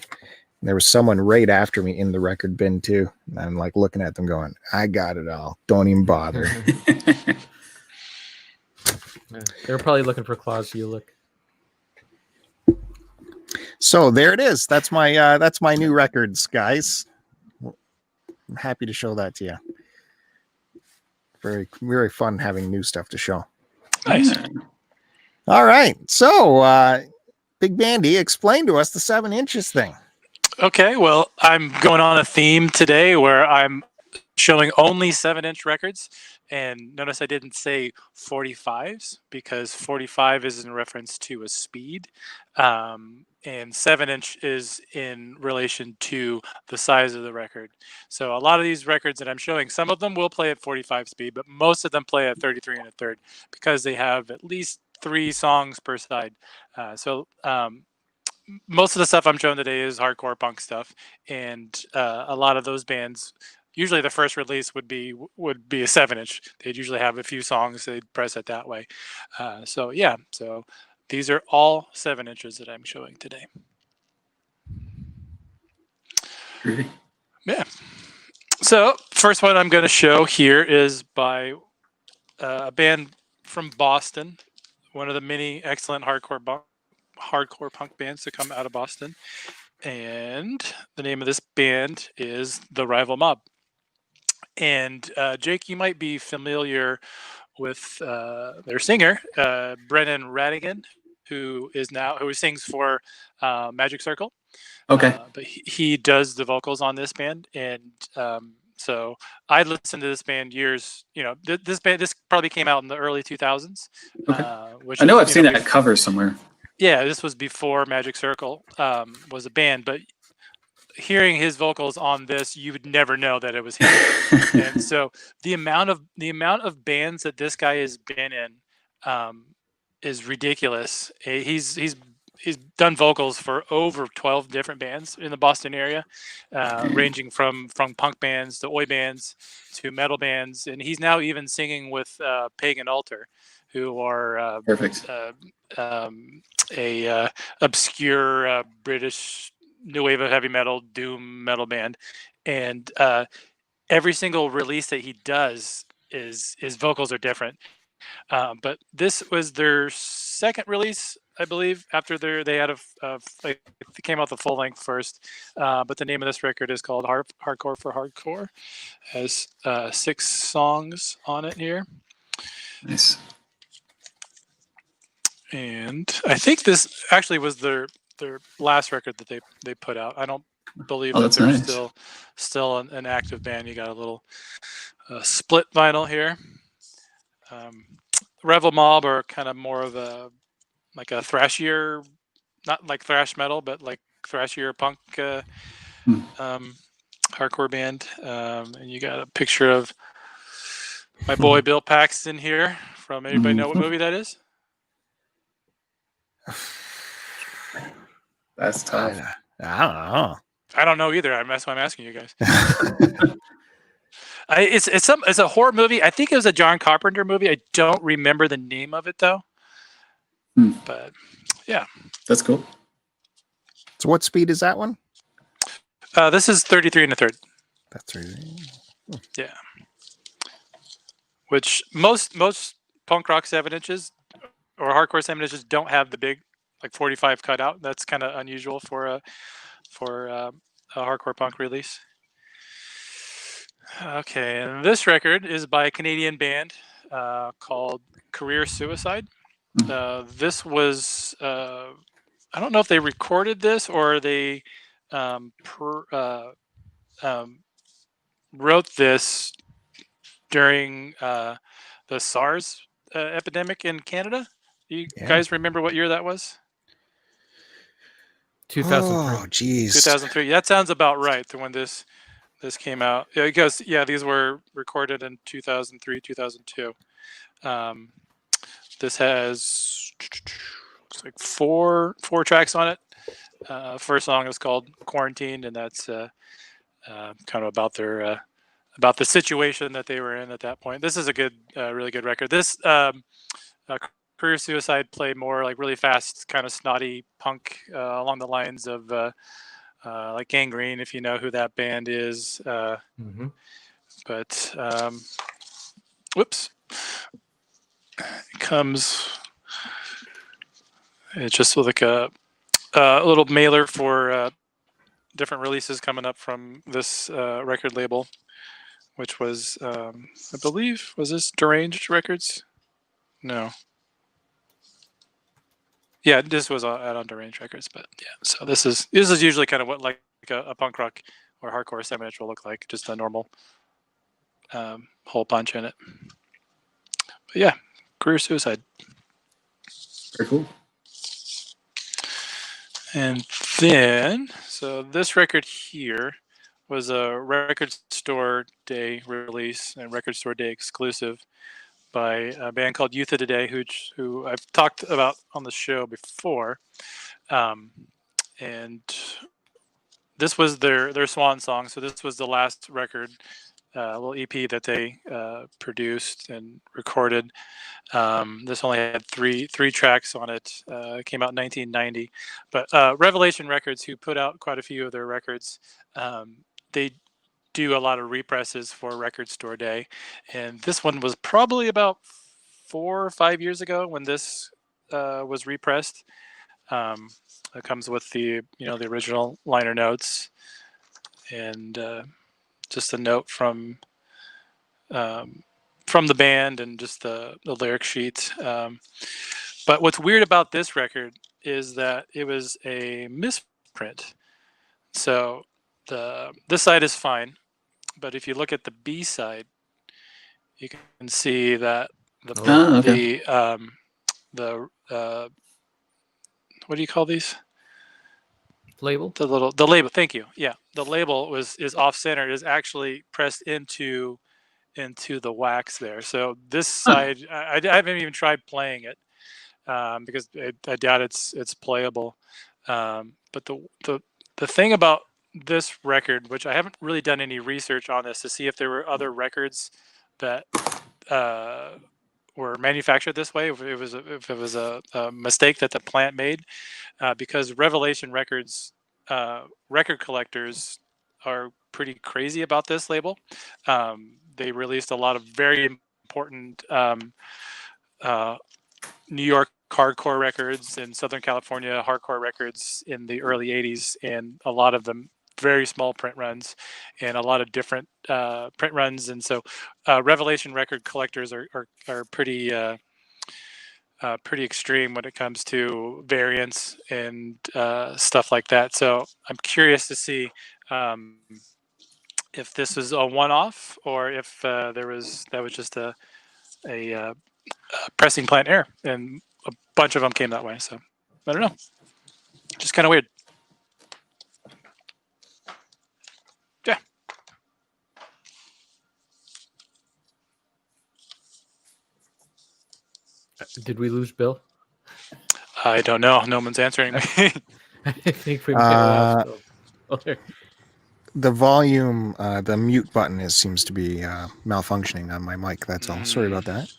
There was someone right after me in the record bin too. And I'm like looking at them going, I got it all. Don't even bother. Yeah, they're probably looking for Klaus Ulick. So there it is. That's my new records, guys. I'm happy to show that to you. Very, very fun having new stuff to show. Nice. All right. So Big Bandy, explain to us the 7 inches thing. Okay, well, I'm going on a theme today where I'm showing only 7-inch records. And notice I didn't say 45s because 45 is in reference to a speed. And 7-inch is in relation to the size of the record. So a lot of these records that I'm showing, some of them will play at 45 speed, but most of them play at 33 1/3 because they have at least 3 songs per side. Most of the stuff I'm showing today is hardcore punk stuff, and a lot of those bands, usually the first release would be a 7-inch. They'd usually have a few songs, they'd press it that way. So these are all 7 inches that I'm showing today. Really? Yeah. So first one I'm going to show here is by a band from Boston, one of the many excellent hardcore punk bands to come out of Boston, and the name of this band is The Rival Mob. And Jake, you might be familiar with their singer, Brennan Radigan, who sings for Magic Circle. Okay. But he does the vocals on this band, and so I listened to this band years. This probably came out in the early 2000s. Okay. Which I know I've seen that cover somewhere. Yeah, this was before Magic Circle was a band, but hearing his vocals on this, you would never know that it was him. And so the amount of bands that this guy has been in is ridiculous. He's done vocals for over 12 different bands in the Boston area, ranging from punk bands to oi bands to metal bands, and he's now even singing with Pagan Altar, who are Perfect. a obscure British new wave of heavy metal, doom metal band, and every single release that he does his vocals are different. But this was their second release, I believe, after they had they came out the full length first. But the name of this record is called Hardcore for Hardcore. Has 6 songs on it here. Nice. And I think this actually was their last record that they put out. I don't believe that they're nice. still an active band. You got a little split vinyl here. Rival Mob are kind of more of a thrashier, not like thrash metal, but like thrashier punk hardcore band. And you got a picture of my boy Bill Paxton here. From anybody know what movie that is? That's tough. I don't know. I don't know either. That's why I'm asking you guys. It's a horror movie. I think it was a John Carpenter movie. I don't remember the name of it though. But yeah, that's cool. So what speed is that one? This is 33 1/3. That's right. Yeah. Which most punk rock 7 inches or hardcore 7 inches don't have the big 45 cutout. That's kind of unusual for a hardcore punk release. Okay, and this record is by a Canadian band called Career Suicide. This was I don't know if they recorded this or they wrote this during the SARS epidemic in Canada. You guys remember what year that was? 2003. Oh, geez. 2003. That sounds about right. When this came out, because these were recorded in 2003, 2002. This has it's like four tracks on it. First song is called Quarantined, and that's kind of about their about the situation that they were in at that point. This is a good, really good record. This Career Suicide play more like really fast, kind of snotty punk along the lines of like Gangrene, if you know who that band is. But whoops, it comes. It's just like a little mailer for different releases coming up from this record label, which was, I believe, was this Deranged Records? No. Yeah, this was out on Deranged Records, but yeah. So this is usually kind of what like a punk rock or hardcore 7-inch will look like, just a normal hole punch in it. But yeah, Career Suicide. Very cool. And then, so this record here was a Record Store Day release and Record Store Day exclusive by a band called Youth of Today, who I've talked about on the show before. And this was their swan song. So this was the last record, little EP that they produced and recorded. This only had three tracks on it. It came out in 1990. But Revelation Records, who put out quite a few of their records, they do a lot of represses for Record Store Day, and this one was probably about 4 or 5 years ago when this was repressed. It comes with the the original liner notes and just a note from the band and just the lyric sheet. But what's weird about this record is that it was a misprint. So this side is fine, but if you look at the B side, you can see that the what do you call these? Label? The label. Thank you. Yeah, the label is off center. It is actually pressed into the wax there. So this side, I haven't even tried playing it because I doubt it's playable. But the thing about this record, which I haven't really done any research on this to see if there were other records that were manufactured this way, if it was a mistake that the plant made, because Revelation Records record collectors are pretty crazy about this label. They released a lot of very important New York hardcore records and Southern California hardcore records in the early 80s, and a lot of them very small print runs and a lot of different print runs. And so Revelation record collectors are pretty pretty extreme when it comes to variants and stuff like that. So I'm curious to see if this is a one-off or if that was just a pressing plant error, and a bunch of them came that way. So I don't know, just kind of weird. Yeah. Did we lose Bill? I don't know. No one's answering me. I think we may have lost Bill. The volume, the mute button seems to be malfunctioning on my mic. That's all. Sorry about that.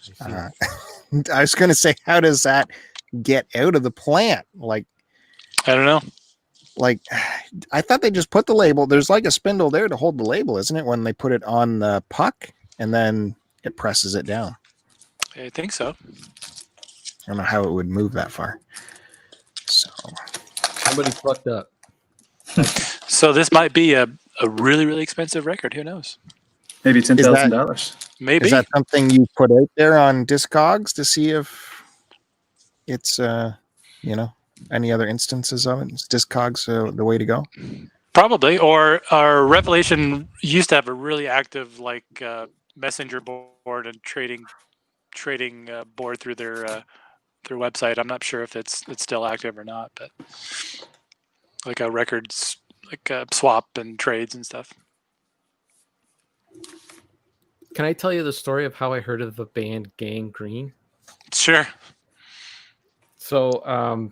I was going to say, how does that get out of the plant? Like, I don't know. Like, I thought they just put the label. There's like a spindle there to hold the label, isn't it? When they put it on the puck, and then it presses it down. I think so. I don't know how it would move that far. So somebody fucked up. So this might be a really, really expensive record. Who knows? Maybe $10,000. Maybe. Is that something you put out there on Discogs to see if it's any other instances of it? Is Discogs the way to go? Probably. Or Revelation used to have a really active messenger board and trading board through their website. I'm not sure if it's still active or not, but like a records, like a swap and trades and stuff. Can I tell you the story of how I heard of the band Gangrene? Sure. So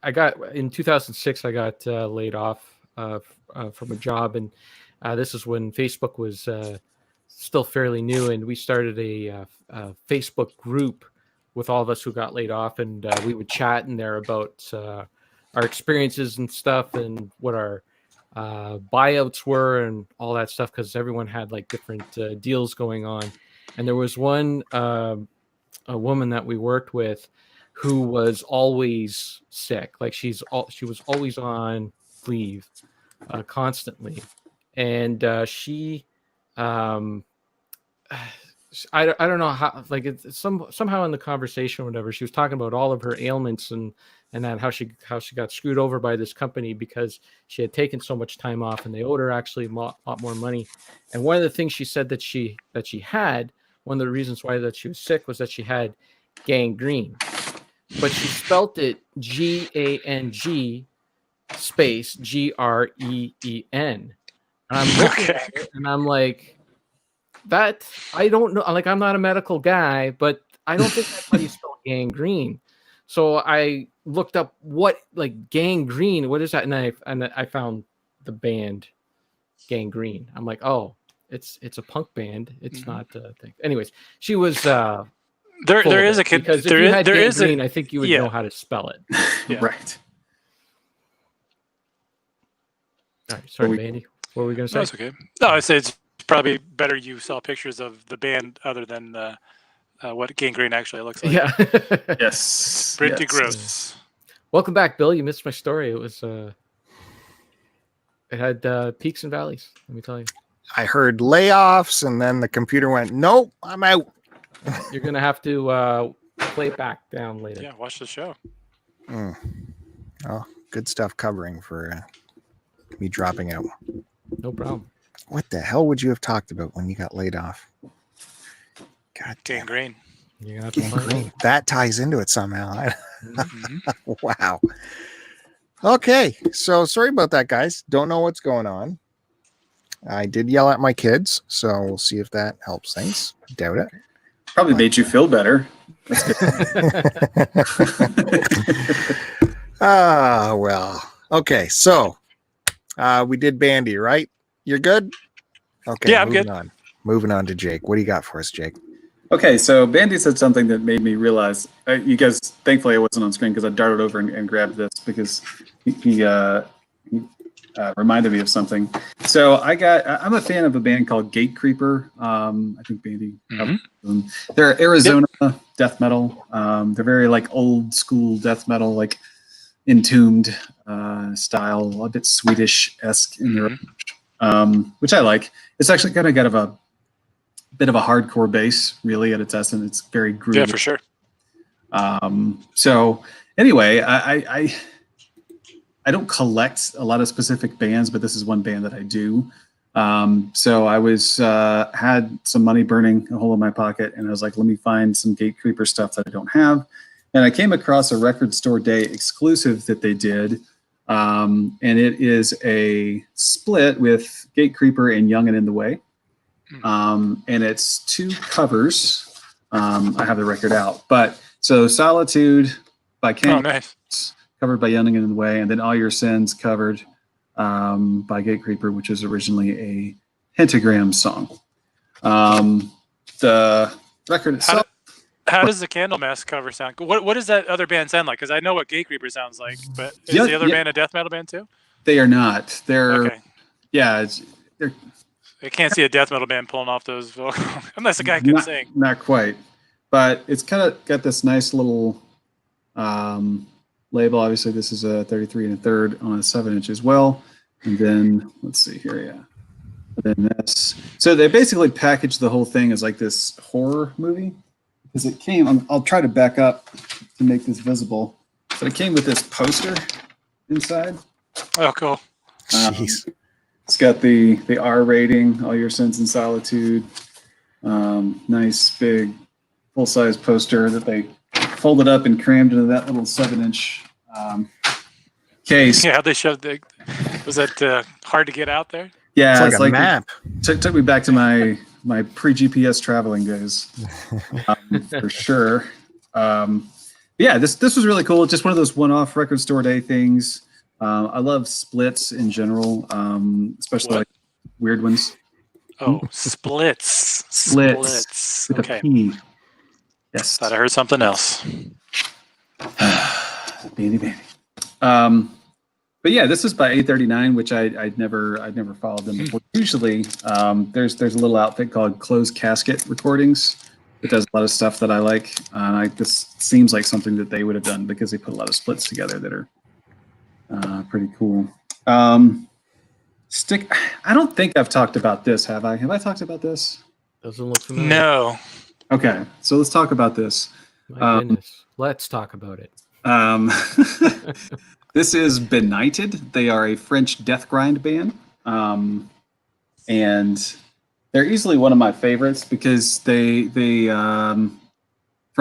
I got in 2006. I got laid off from a job, and this is when Facebook was still fairly new, and we started a Facebook group with all of us who got laid off, and we would chat in there about our experiences and stuff, and what our buyouts were, and all that stuff, because everyone had like different deals going on. And there was one a woman that we worked with who was always sick. Like she was always on leave constantly. And she I don't know how, like it's somehow in the conversation or whatever, she was talking about all of her ailments and that how she got screwed over by this company because she had taken so much time off, and they owed her actually a lot more money. And one of the things she said that she had, one of the reasons why that she was sick, was that she had gangrene, but she spelt it GANG space GREEN. And I'm looking at it and I'm like, that, I don't know, like I'm not a medical guy, but I don't think that's how you spell gangrene. So I looked up what, like, gangrene, what is that? And I found the band Gangrene. I'm like, oh, it's a punk band. It's not a thing. Anyways, she was there is a kid, because if you had gangrene, I think you would know how to spell it. Yeah. Right. All right, sorry, Bandy. What were we going to say? That's okay. No, I say it's probably better you saw pictures of the band other than what gangrene actually looks like. Yeah. Yes. Pretty gross. Welcome back, Bill. You missed my story. It was it had peaks and valleys, let me tell you. I heard layoffs, and then the computer went, nope, I'm out. You're going to have to play it back down later. Yeah, watch the show. Oh, good stuff covering for me dropping out. No problem. What the hell would you have talked about when you got laid off? God damn. Gangrene. You're gonna have to find Gangrene. it. That ties into it somehow. Mhm. Wow. Okay, so sorry about that, guys. Don't know what's going on. I did yell at my kids, so we'll see if that helps things. Doubt it. Probably made you feel better. That's good. Well. Okay, so we did Bandy, right? You're good? Okay, Yeah, I'm good. Moving on to Jake. What do you got for us, Jake? Okay, so Bandy said something that made me realize, you guys, thankfully I wasn't on screen because I darted over and grabbed this because he reminded me of something. So I'm a fan of a band called Gate Creeper. I think Bandy, they're Arizona death metal. They're very like old school death metal, like Entombed style, a bit Swedish-esque in their which I like. It's actually kind of got a bit of a hardcore bass, really, at its essence. It's very groovy. Yeah, for sure. So anyway, I don't collect a lot of specific bands, but this is one band that I do. So I was had some money burning a hole in my pocket, and I was like, let me find some Gate Creeper stuff that I don't have. And I came across a Record Store Day exclusive that they did. And it is a split with Gate Creeper and Young and in the Way. And it's 2 covers. I have the record out, but so Solitude by King, nice. covered by Young and in the Way, and then All Your Sins covered by Gate Creeper, which is originally a Pentagram song. The record itself. How does the Candlemass cover sound? What does that other band sound like? Because I know what Gate Creeper sounds like, but is the other band a death metal band too? They are not. They're okay. Yeah, I can't see a death metal band pulling off those vocals unless the guy can sing. Not quite, but it's kind of got this nice little label. Obviously, this is a 33 1/3 on a 7-inch as well. And then let's see here, yeah. And then this. So they basically packaged the whole thing as like this horror movie. Because it came, I'll try to back up to make this visible. So it came with this poster inside. Oh, cool. Jeez. It's got the R rating, All Your Sins and Solitude. Nice big full-size poster that they folded up and crammed into that little 7-inch case. Yeah, they shoved was that hard to get out there? Yeah, it's like a map. Took me back to my pre-GPS traveling days, for sure. Yeah, this was really cool. Just one of those one-off record store day things. I love splits in general, especially like weird ones. Oh, splits. Splits with Okay. a P. Yes. Thought I heard something else. Bandy. But yeah, this is by 839, which I'd never followed them before. Usually, there's a little outfit called Closed Casket Recordings. It does a lot of stuff that I like. This seems like something that they would have done because they put a lot of splits together that are pretty cool. I don't think I've talked about this, have I? Have I talked about this? Doesn't look familiar. No. Okay, so let's talk about this. My goodness. Let's talk about it. This is Benighted. They are a French death grind band. And they're easily one of my favorites because they from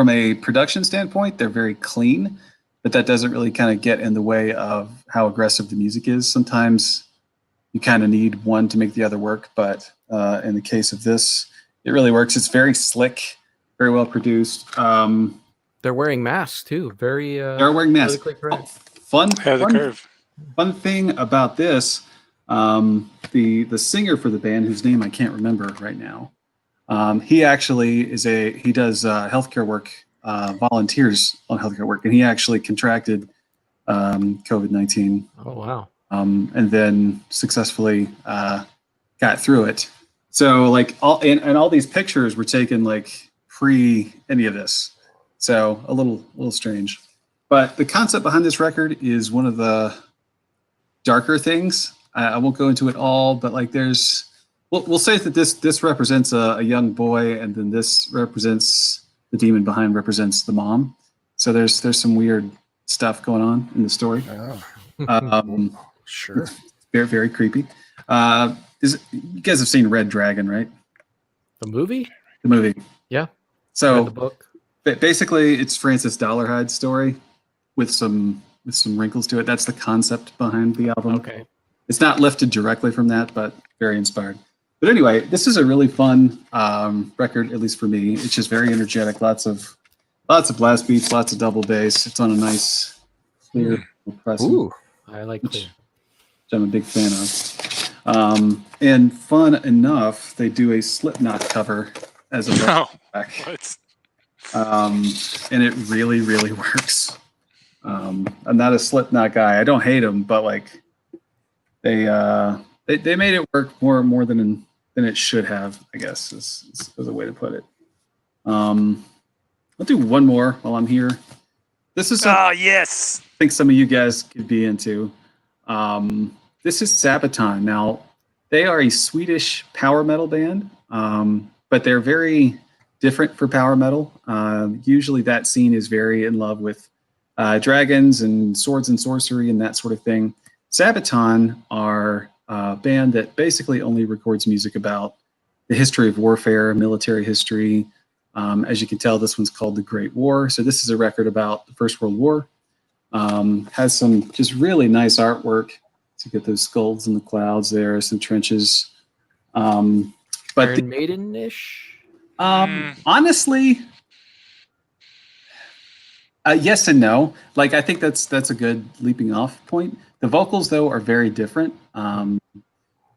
a production standpoint, they're very clean, but that doesn't really kind of get in the way of how aggressive the music is. Sometimes you kind of need one to make the other work, but in the case of this, it really works. It's very slick, very well produced. They're wearing masks too. Very. They're wearing masks. Fun thing about this, the singer for the band, whose name I can't remember right now, he actually he does healthcare work, volunteers on healthcare work, and he actually contracted COVID-19. Oh wow! And then successful got through it. So like all these pictures were taken like pre any of this. So a little strange. But the concept behind this record is one of the darker things. I won't go into it all, but like we'll say that this represents a young boy, and then this represents the demon behind represents the mom. So there's some weird stuff going on in the story. Oh. Sure. Very, very creepy. You guys have seen Red Dragon, right? The movie? The movie. Yeah. So read the book. Basically, it's Francis Dollarhide's story with some wrinkles to it. That's the concept behind the album. Okay. It's not lifted directly from that, but very inspired. But anyway, this is a really fun record, at least for me. It's just very energetic. Lots of blast beats, lots of double bass. It's on a nice, clear, pressing. Ooh, I like clear. Which I'm a big fan of. And fun enough, they do a Slipknot cover as a back. What? And it really, really works. I'm not a Slipknot guy. I don't hate them, but like they made it work more than it should have, I guess is a way to put it. I'll do one more while I'm here. This is yes. I think some of you guys could be into. This is Sabaton. Now, they are a Swedish power metal band, but they're very different for power metal. Usually that scene is very in love with dragons and swords and sorcery and that sort of thing. Sabaton are a band that basically only records music about the history of warfare, military history. As you can tell, this one's called The Great War. So this is a record about the First World War. Has some just really nice artwork. So you get those skulls in the clouds there, some trenches. But Iron Maiden-ish? Honestly, yes and no. Like I think that's a good leaping off point. The vocals though are very different.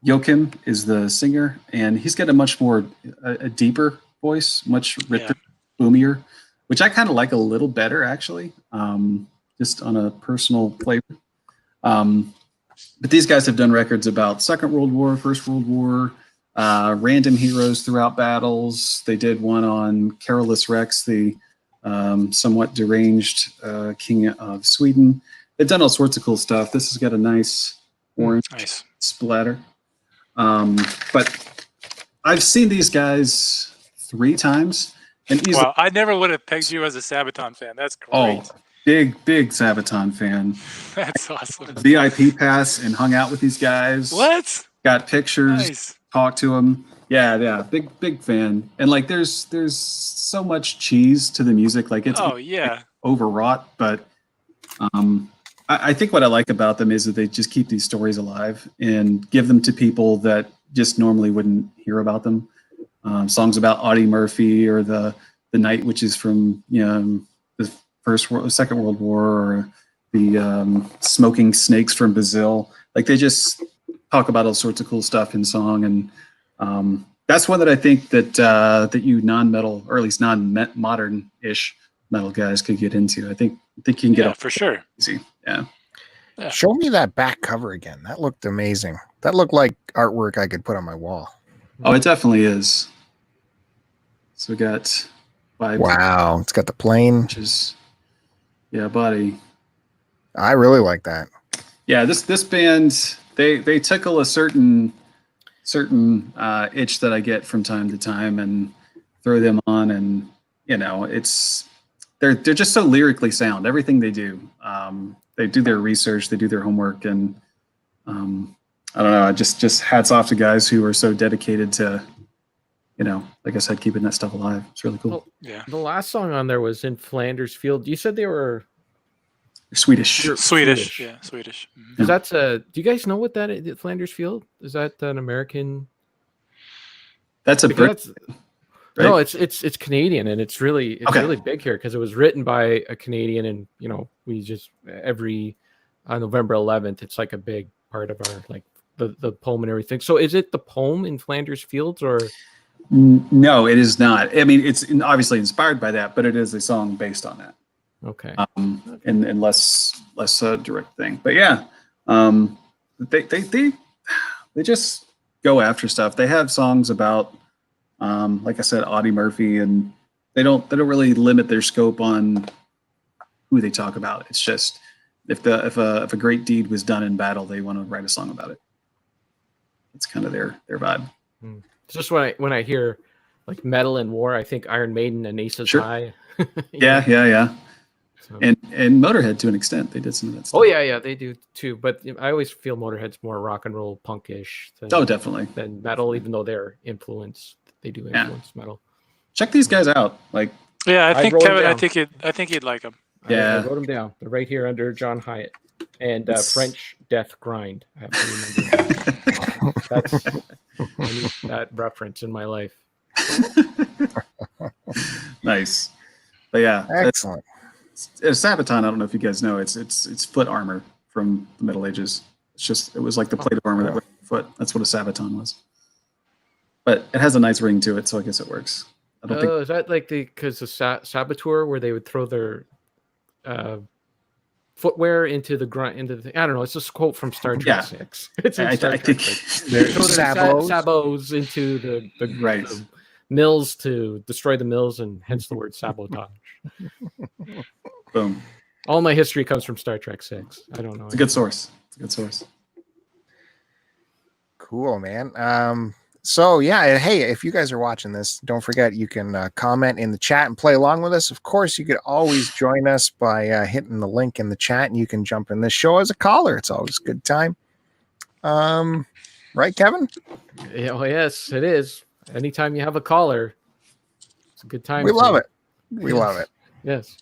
Joachim is the singer, and he's got a much more a deeper voice, much richer, boomier, which I kind of like a little better actually. Just on a personal flavor. But these guys have done records about Second World War, First World War, random heroes throughout battles. They did one on Carolus Rex, the somewhat deranged king of Sweden. They've done all sorts of cool stuff. This has got a nice orange splatter. But I've seen these guys 3 times. And wow, I never would have pegged you as a Sabaton fan. That's great. Oh, big Sabaton fan. That's awesome. VIP pass and hung out with these guys. What? Got pictures. Nice. Talked to them. Yeah, big fan. And like, there's so much cheese to the music. Like it's overwrought, but I think what I like about them is that they just keep these stories alive and give them to people that just normally wouldn't hear about them. Songs about Audie Murphy or the Night Witches from Second World War, or the smoking snakes from Brazil. Like they just talk about all sorts of cool stuff in song, and that's one that I think that you non-metal, or at least non-modern-ish metal guys could get into. I think you can get for sure. Easy. Yeah. Show me that back cover again. That looked amazing. That looked like artwork I could put on my wall. Oh, it definitely is. So we got 5. Wow, it's got the plane. Inches. Yeah, body. I really like that. Yeah, this band, they tickle a certain itch that I get from time to time, and throw them on, and they're just so lyrically sound. Everything they do, they do their research, they do their homework, and I don't know. Just hats off to guys who are so dedicated to, like I said, keeping that stuff alive. It's really cool. Well, yeah. The last song on there was In Flanders Field. You said they were Swedish. Swedish. Yeah, Swedish. Mm-hmm. Is that do you guys know what that is? Flanders Field? Is that an American? That's a Brit. Right? No, it's Canadian, and it's really big here because it was written by a Canadian, and we just every November 11th, it's like a big part of our like the poem and everything. So is it the poem In Flanders Fields, or? No, it is not. I mean, it's obviously inspired by that, but it is a song based on that. Okay. And less direct thing, but yeah, they just go after stuff. They have songs about, like I said, Audie Murphy, and they don't really limit their scope on who they talk about. It's just if a great deed was done in battle, they want to write a song about it. It's kind of their vibe. It's just when I hear like metal and war, I think Iron Maiden and Aces High. Yeah. So. And Motorhead to an extent, they did some of that stuff. Oh yeah, they do too. But I always feel Motorhead's more rock and roll punkish. Definitely. Than metal, even though they do influence metal. Check these guys out. Like, yeah, I think Kevin, I think you'd like them. Yeah, I wrote them down. They're right here under John Hyatt and French Death Grind. I have to remember that. I need that reference in my life. Nice, but yeah, excellent. Sabaton, I don't know if you guys know, it's foot armor from the Middle Ages. It was like the plate of armor that went on your foot. That's what a Sabaton was. But it has a nice ring to it, so I guess it works. I don't think. Is that like because the Saboteur, where they would throw their footwear into the grunt I don't know. It's just a quote from Star Trek 6. It's I think they're sabots into the mills to destroy the mills, and hence the word sabotage. Boom. All my history comes from Star Trek 6. I don't know. It's a good source. Cool, man. So yeah, hey, if you guys are watching this, don't forget you can comment in the chat and play along with us. Of course, you could always join us by hitting the link in the chat, and you can jump in this show as a caller. It's always a good time. Right, Kevin? Yeah, well, yes, it is. Anytime you have a caller, it's a good time. We love it. We love it. Yes.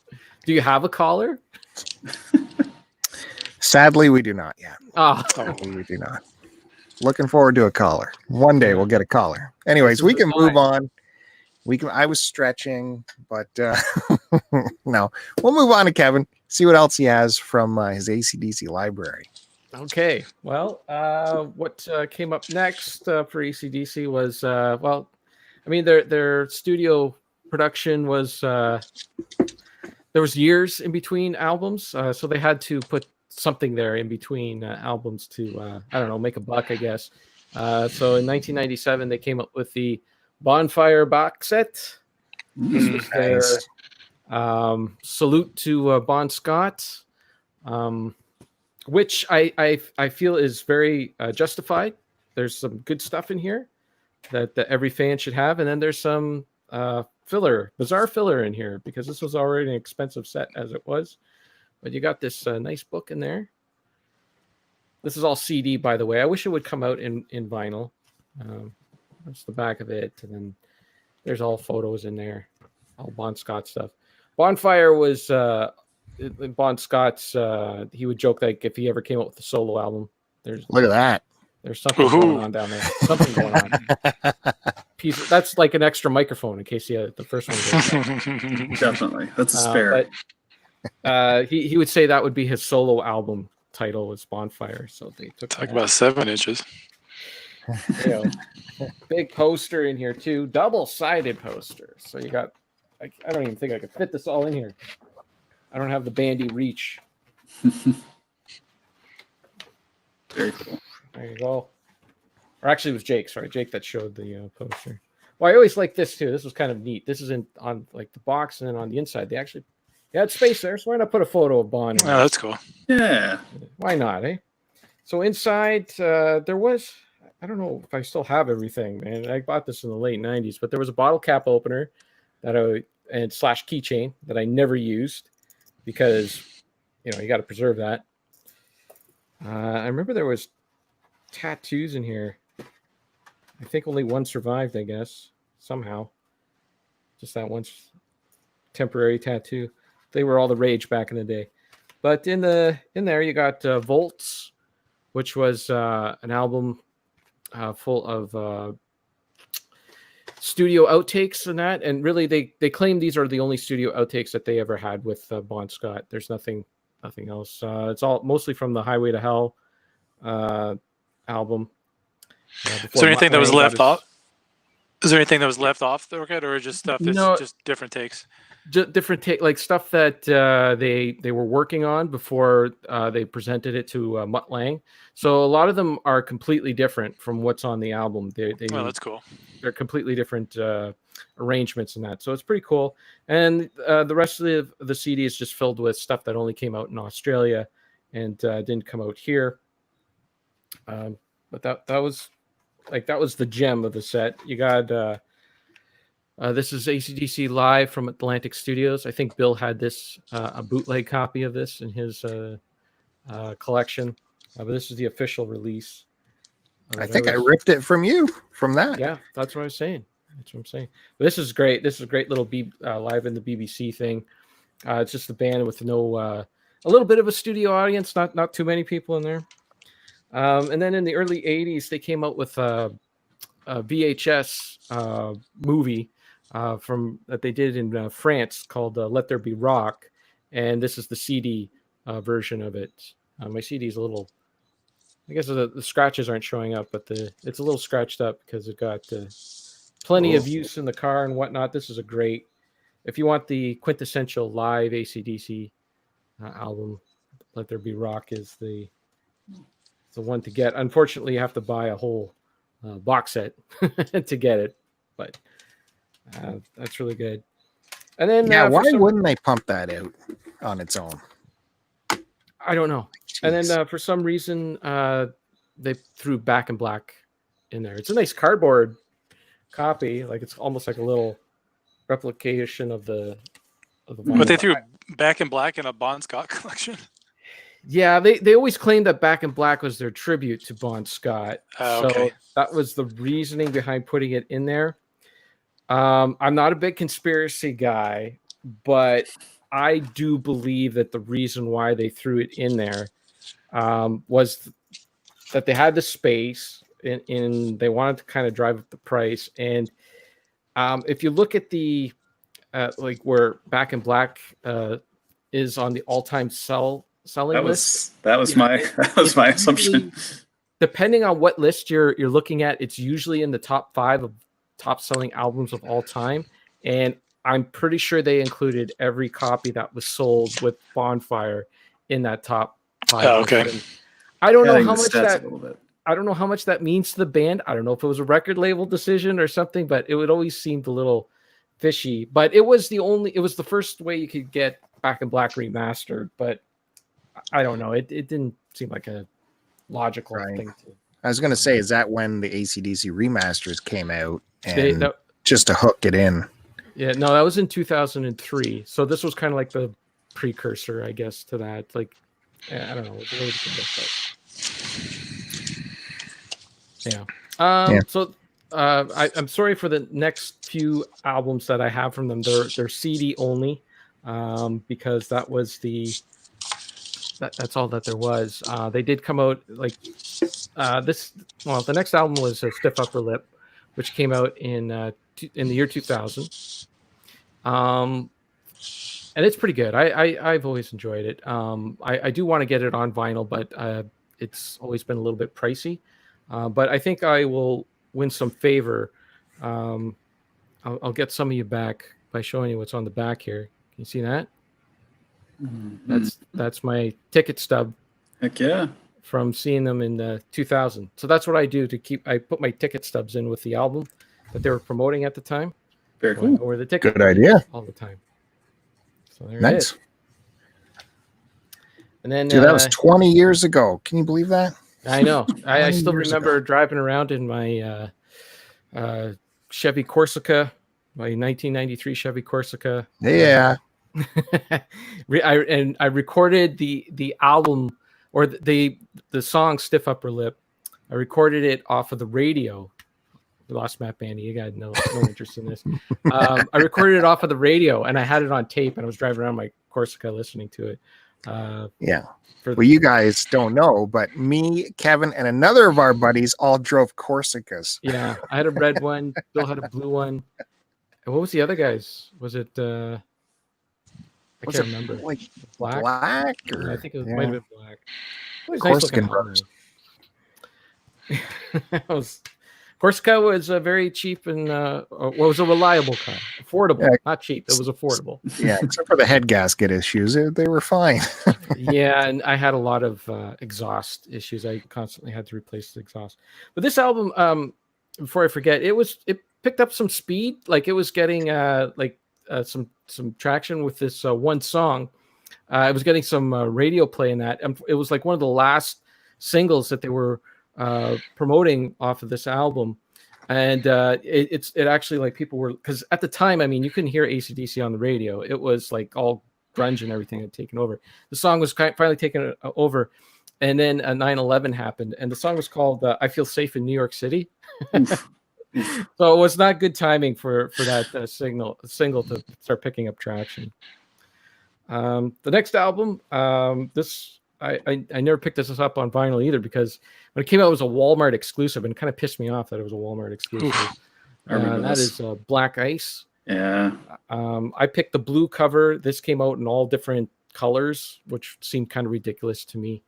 Do you have a caller? Sadly, we do not yet. We do not. Looking forward to a caller. One day we'll get a caller. Anyways, we can move on. I was stretching, but no. We'll move on to Kevin. See what else he has from his AC/DC library. Okay. Well, what came up next for AC/DC was their studio production was there was years in between albums, so they had to put something there in between albums to make a buck, I guess. So in 1997 they came up with the Bonfire box set. This was their salute to Bon Scott, which I feel is very justified. There's some good stuff in here that every fan should have, and then there's some bizarre filler in here, because this was already an expensive set as it was. But you got this nice book in there. This is all CD, by the way. I wish it would come out in vinyl. That's the back of it. And then there's all photos in there. All Bon Scott stuff. Bonfire was Bon Scott's. He would joke like if he ever came out with a solo album. Look at that. There's something going on down there. Something going on. That's like an extra microphone in case the first one goes down. Definitely. That's a spare. He would say that would be his solo album title was Bonfire. So they took Talk about 7 inches. Big poster in here too, double-sided poster. So you got, I don't even think I could fit this all in here. I don't have the Bandy reach. Very cool. There you go. Or actually, it was Jake. Sorry, Jake that showed the poster. Well, I always like this too. This was kind of neat. This is on like the box, and then on the inside, they had space there. So why not put a photo of Bond? Oh, that's cool. Yeah. Why not, eh? So inside, there was, I don't know if I still have everything, man. I bought this in the late 90s, but there was a bottle cap opener and slash keychain that I never used because, you got to preserve that. I remember there was tattoos in here. I think only one survived, I guess, somehow. Just that one temporary tattoo. They were all the rage back in the day. But in there, you got Volts, which was an album full of studio outtakes and that. And really, they claim these are the only studio outtakes that they ever had with Bon Scott. There's nothing else. It's all mostly from the Highway to Hell album. Is there anything that was left off? Is there anything that was left off the record, or just stuff that's just different takes? Different take, like stuff that they were working on before they presented it to Mutt Lange. So a lot of them are completely different from what's on the album. That's cool. They're completely different arrangements and that. So it's pretty cool. And the rest of the CD is just filled with stuff that only came out in Australia and didn't come out here. But that was the gem of the set. You got this is AC/DC live from Atlantic Studios. I think Bill had this a bootleg copy of this in his collection, but this is the official release. I think I ripped it from you from that. Yeah, that's what I was saying. That's what I'm saying. But this is great. This is a great little live in the BBC thing. It's just a band with a little bit of a studio audience, not too many people in there. And then in the early 80s, they came out with a VHS movie from that they did in France called Let There Be Rock. And this is the CD version of it. My CD is a little, I guess the scratches aren't showing up, but it's a little scratched up because it got plenty of use in the car and whatnot. This is a great, if you want the quintessential live AC/DC album, Let There Be Rock is the one to get. Unfortunately, you have to buy a whole box set to get it, but that's really good. And then why wouldn't they pump that out on its own? I don't know. Jeez. And then for some reason, they threw Back in Black in there. It's a nice cardboard copy, like it's almost like a little replication of the. But they threw Back in Black in a Bon Scott collection. Yeah, they always claimed that Back in Black was their tribute to Bon Scott. Okay. So that was the reasoning behind putting it in there. I'm not a big conspiracy guy, but I do believe that the reason why they threw it in there was that they had the space and they wanted to kind of drive up the price. And if you look at the like where Back in Black is on the all-time selling list. That was my assumption. Depending on what list you're looking at, it's usually in the top 5 of top selling albums of all time. And I'm pretty sure they included every copy that was sold with Bonfire in that top 5. Oh, okay. And I don't know how much that I don't know how much that means to the band. I don't know if it was a record label decision or something, but it would always seemed a little fishy. But it was the first way you could get Back in Black remastered, but I don't know. It didn't seem like a logical thing to. I was going to say, is that when the AC/DC remasters came out and just to hook it in? Yeah, no, that was in 2003. So this was kind of like the precursor, I guess, to that. Like, I don't know. It was a way to get that. So I'm sorry for the next few albums that I have from them. They're CD only because that was that's all that there was. They did come out like this. Well, the next album was Stiff Upper Lip, which came out in the year 2000. and it's pretty good. I've always enjoyed it. I do want to get it on vinyl, but it's always been a little bit pricey. But I think I will win some favor. I'll get some of you back by showing you what's on the back here. Can you see that? Mm-hmm. That's my ticket stub. Heck yeah. From seeing them in 2000. So that's what I do to keep. I put my ticket stubs in with the album that they were promoting at the time. Very cool. Or the ticket. Good idea. All the time. So there Nice. it is. And then, dude, that was 20 years ago. Can you believe that? I know. I still 20 years remember ago. driving around in my Chevy Corsica, my 1993 Chevy Corsica. Yeah. I recorded the album or the song "Stiff Upper Lip." I recorded it off of the radio. We lost Matt Bandy. You got no interest in this. I recorded it off of the radio, and I had it on tape, and I was driving around my Corsica listening to it. Yeah. Well, you guys don't know, but me, Kevin, and another of our buddies all drove Corsicas. Yeah, I had a red one. Bill had a blue one. And what was the other guys? Was it? I can't remember. Like black? or, Yeah, I think it might have been black. It was Corsican nice brothers. Corsica was very cheap and was a reliable car. Affordable, Yeah. not cheap. It was affordable. Yeah, except for the head gasket issues, they were fine. Yeah, and I had a lot of exhaust issues. I constantly had to replace the exhaust. But this album, before I forget, it picked up some speed. Like it was getting some traction with this one song. I was getting some radio play in that. It was like one of the last singles that they were promoting off of this album. And it actually, like, people were, because at the time, I mean, you couldn't hear AC/DC on the radio. It was like all grunge and everything had taken over. The song was finally taken over. And then 9/11 happened. And the song was called I Feel Safe in New York City. So it was not good timing for that single to start picking up traction. The next album, this I never picked this up on vinyl either, because when it came out, it was a Walmart exclusive, and it kind of pissed me off that it was a Walmart exclusive. I remember that this. is Black Ice. Yeah. I picked the blue cover. This came out in all different colors, which seemed kind of ridiculous to me.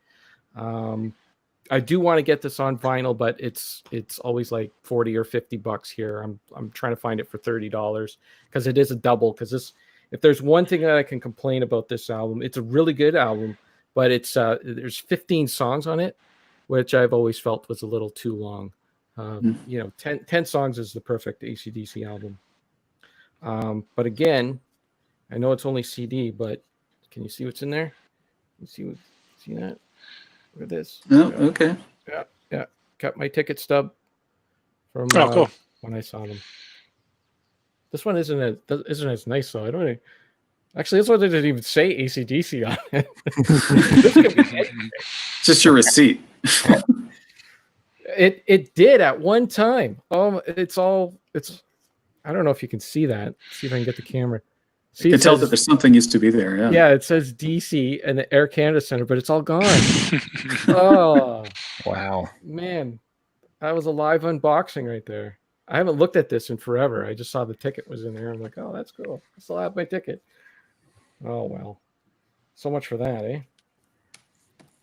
I do want to get this on vinyl, but it's always like $40 or $50 here. I'm trying to find it for $30 because it is a double. Because if there's one thing that I can complain about this album, it's a really good album, but it's there's 15 songs on it, which I've always felt was a little too long. 10 songs is the perfect AC/DC album. But again, I know it's only CD, but can you see what's in there? See that? Look at this. Oh, okay. Yeah. Got my ticket stub from cool. when I saw them. This one isn't as nice, though. I don't know. Actually, this one didn't even say AC/DC on it. This could be anything. Just your receipt. It did at one time. It's I don't know if you can see that. See if I can get the camera. See, You can tell that there's something used to be there. Yeah. Yeah, it says DC and the Air Canada Center, but it's all gone. Oh, Wow. man. That was a live unboxing right there. I haven't looked at this in forever. I just saw the ticket was in there. I'm like, oh, that's cool. I still have my ticket. Oh, well. So much for that, eh?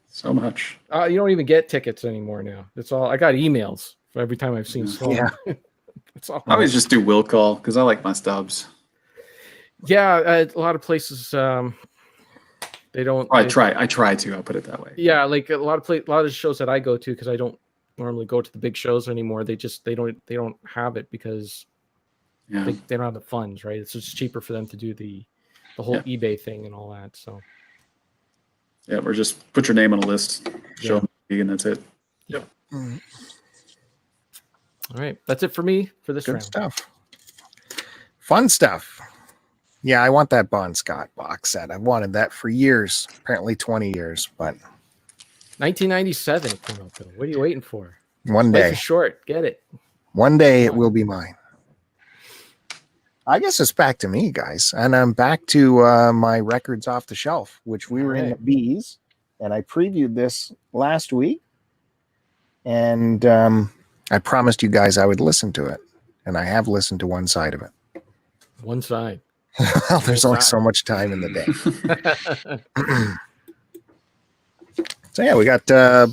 So much. You don't even get tickets anymore now. It's all, I got emails for every time I've seen Sloan. Yeah. It's all. I always just do will call because I like my stubs. Yeah, a lot of places they don't. I try to. I'll put it that way. Yeah, like a lot of shows that I go to, because I don't normally go to the big shows anymore. They don't have it because Yeah. they don't have the funds, right? It's just cheaper for them to do the whole eBay thing and all that. So Yeah, we're just put your name on a list, show them, and that's it. Yep. Mhm. All right, that's it for me for this Good round. stuff. Fun stuff. Yeah, I want that Bon Scott box set. I've wanted that for years, apparently 20 years, but 1997 it came out though. What are you waiting for? one Life day, is short. Get it. one day it will be mine. I guess it's back to me, guys. And I'm back to my records off the shelf, which we were in the B's, and I previewed this last week. And I promised you guys I would listen to it, and I have listened to one side of it. One side. Well, there's only so much time in the day. So yeah, we got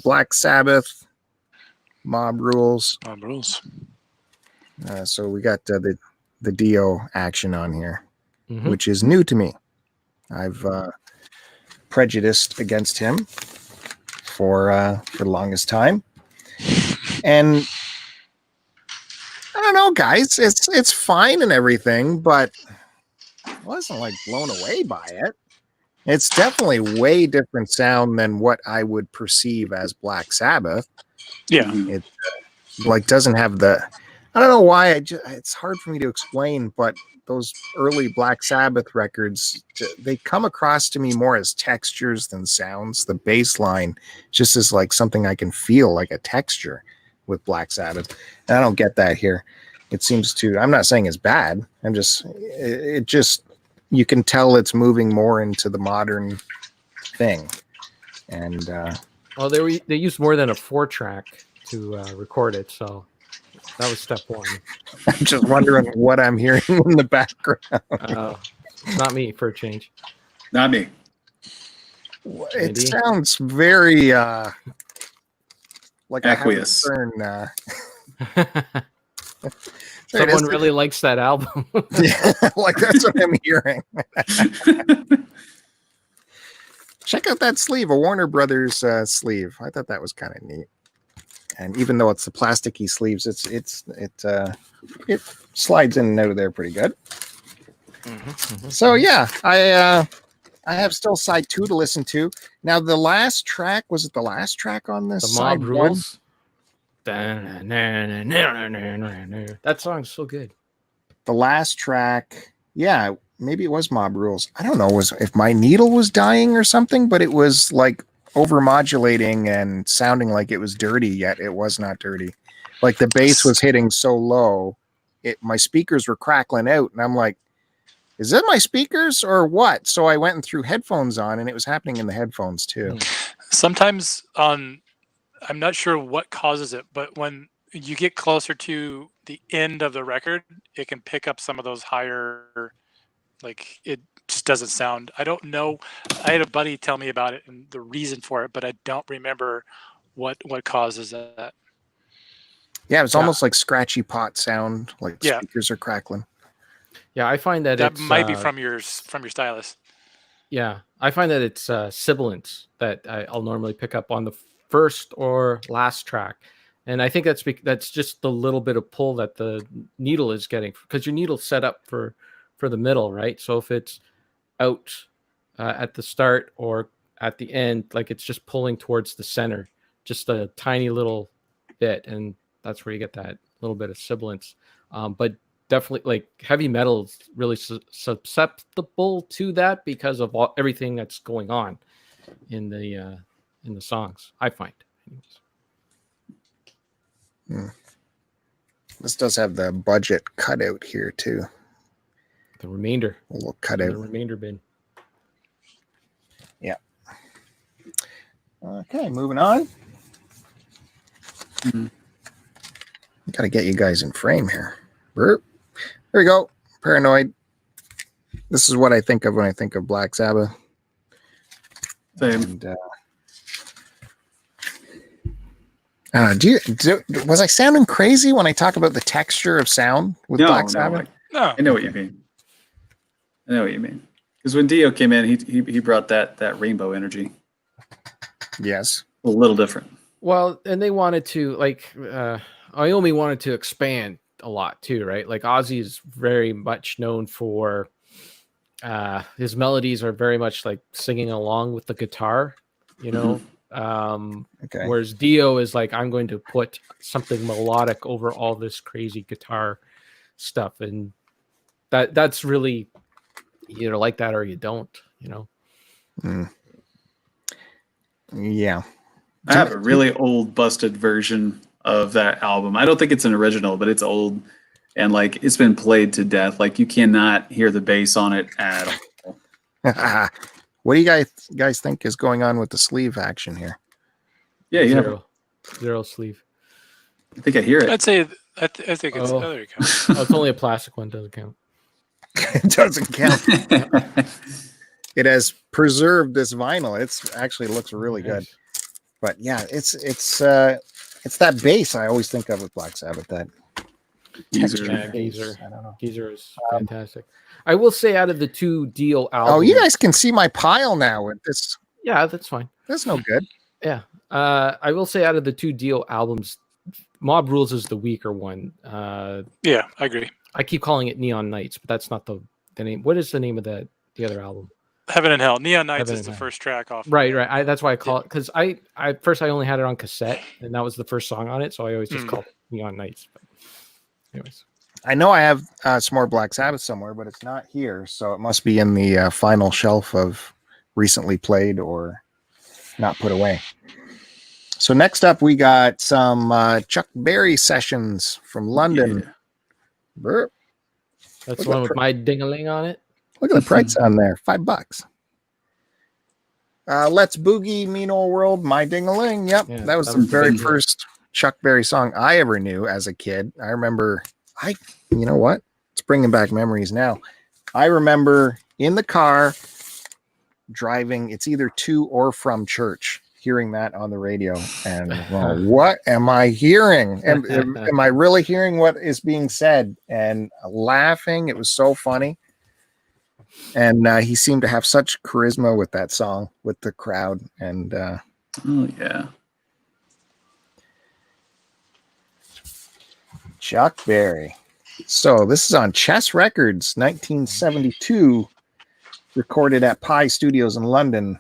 Black Sabbath, Mob Rules. Mob Rules. So we got the Dio action on here, Mhm. which is new to me. I've prejudiced against him for the longest time, and I don't know, guys. It's fine and everything, but I wasn't like blown away by it. It's definitely way different sound than what I would perceive as Black Sabbath. Yeah. It like doesn't have the. I don't know why. It's hard for me to explain, but those early Black Sabbath records, they come across to me more as textures than sounds. The bass line just is like something I can feel, like a texture with Black Sabbath. And I don't get that here. It seems to, I'm not saying it's bad. It just, you can tell it's moving more into the modern thing. And, well, they used more than a 4-track to record it. So that was step one. I'm just wondering what I'm hearing in the background. It's not me for a change. Not me. It Andy? sounds very like Aqueous. Someone really likes that album. Yeah, like that's what I'm hearing. Check out that sleeve, a Warner Brothers sleeve. I thought that was kind of neat. And even though it's the plasticky sleeves, it slides in and out of there pretty good. So yeah, I have still side 2 to listen to. Now the last track, was it the last track on this? The side Mob 1? Rules. That song's so good. The last track, yeah, maybe it was Mob Rules. I don't know if my needle was dying or something, but it was like over modulating and sounding like it was dirty, yet it was not dirty. Like the bass was hitting so low, my speakers were crackling out, and I'm like, is it my speakers or what? So I went and threw headphones on, and it was happening in the headphones too. Sometimes I'm not sure what causes it, but when you get closer to the end of the record, it can pick up some of those higher, like it just doesn't sound. I don't know. I had a buddy tell me about it and the reason for it, but I don't remember what causes that. Yeah, it was almost like scratchy pot sound, like Yeah. speakers are crackling. Yeah, I find that That it's, might be from your stylus. Yeah, I find that it's sibilance that I'll normally pick up on the first or last track, and I think that's just the little bit of pull that the needle is getting, because your needle's set up for the middle, right? So if it's out at the start or at the end, like it's just pulling towards the center, just a tiny little bit, and that's where you get that little bit of sibilance. But definitely, like, heavy metal is really susceptible to that because of everything that's going on in the songs, I find. This does have the budget cutout here too. The remainder. A little cutout. The remainder bin. Yeah. Okay, moving on. Got to get you guys in frame here. Burp. There we go. Paranoid. This is what I think of when I think of Black Sabbath. Same. And, was I sounding crazy when I talk about the texture of sound with Black Sabbath? No. I know what you mean. Because when Dio came in, he brought that rainbow energy. Yes. A little different. Well, and they wanted to, like, Iommi wanted to expand a lot too, right? Like Ozzy is very much known for his melodies are very much like singing along with the guitar, you know. Okay. Whereas Dio is like, I'm going to put something melodic over all this crazy guitar stuff, and that's really, you either like that or you don't, you know. Yeah. I have a really old busted version of that album. I don't think it's an original, but it's old, and like it's been played to death. Like you cannot hear the bass on it at all. What do you guys think is going on with the sleeve action here? Yeah, yeah. Zero sleeve. I think I hear it. I'd say I think it's. Oh, there you go. Oh, it's only a plastic one, doesn't count. It doesn't count. It has preserved this vinyl. It's actually looks really good. But yeah, it's that bass I always think of with Black Sabbath. That texture bass. I don't know. Geezer is fantastic. I will say, out of the two Dio albums. Oh, you guys can see my pile now with this. Yeah, that's fine. That's no good. Yeah. I will say, out of the two Dio albums, Mob Rules is the weaker one. Yeah, I agree. I keep calling it Neon Nights, but that's not the name. What is the name of the other album? Heaven and Hell. Neon Nights Heaven is the and first track off. Right. That's why I call it, because I first I only had it on cassette, and that was the first song on it, so I always just called it Neon Nights. But anyways, I know I have some more Black Sabbath somewhere, but it's not here, so it must be in the final shelf of recently played or not put away. So next up, we got some Chuck Berry sessions from London. Yeah. That's the one with My Ding-a-Ling on it. Look at the price on there, $5. Let's Boogie, Mean Old World, My Ding-a-Ling. Yep, Yeah, that was the very first Chuck Berry song I ever knew as a kid. I remember, you know what? It's bringing back memories now. I remember in the car driving, it's either to or from church, hearing that on the radio. And well, what am I hearing? Am I really hearing what is being said? And laughing. It was so funny. And he seemed to have such charisma with that song, with the crowd. And oh, yeah. Chuck Berry. So this is on Chess Records, 1972, recorded at Pi Studios in London.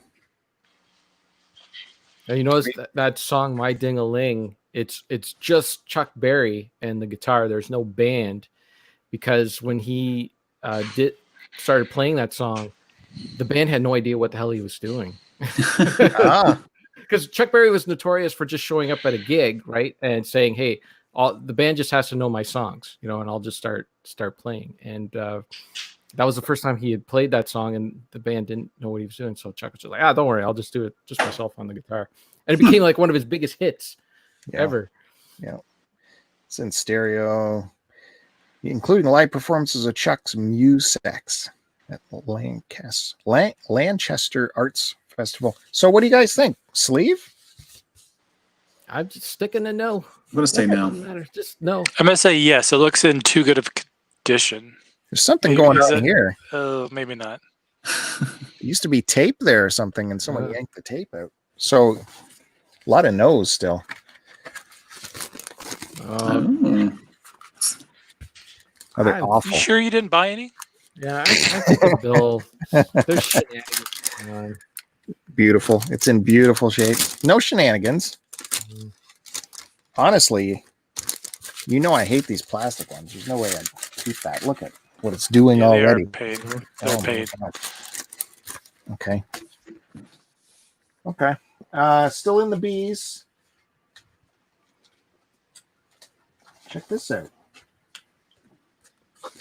Now, you notice that song, My Ding-a-Ling, it's just Chuck Berry and the guitar. There's no band, because when he started playing that song, the band had no idea what the hell he was doing. Because Chuck Berry was notorious for just showing up at a gig, right, and saying, "Hey, the band just has to know my songs, and I'll just start playing." And that was the first time he had played that song, and the band didn't know what he was doing. So Chuck was just like, "Don't worry, I'll just do it just myself on the guitar," and it became like one of his biggest hits ever. Yeah, it's in stereo, including live performances of Chuck's Musex at Lanchester Arts Festival. So what do you guys think? Sleeve? I'm just sticking to no. I'm going to say no. Just no. I'm going to say yes. It looks in too good of condition. There's something going on here. Oh, maybe not. It used to be tape there or something, and someone yanked the tape out. So a lot of no's still. They're awful. You sure you didn't buy any? Yeah, I think a bill. There's shenanigans going on. Beautiful. It's in beautiful shape. No shenanigans. Honestly, I hate these plastic ones. There's no way I'd keep that. Look at what it's doing already. They're paid. They're paid. Okay. Still in the bees. Check this out.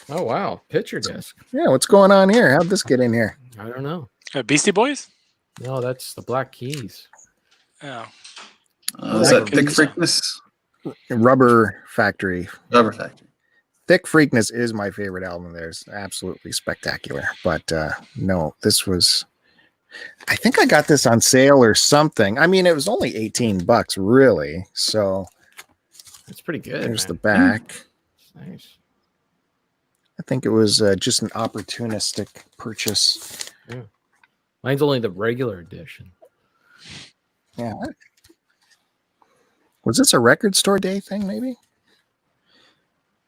Oh, wow. Picture disc. Yeah, what's going on here? How'd this get in here? I don't know. Beastie Boys? No, that's the Black Keys. Oh. Is that Thick Freakness? Rubber Factory. Rubber Factory. Thick Freakness is my favorite album. There's absolutely spectacular. But no, this was... I think I got this on sale or something. I mean, it was only $18, really. So... It's pretty good. There's the back. Nice. I think it was just an opportunistic purchase. Yeah. Mine's only the regular edition. Yeah. Was this a record store day thing, maybe?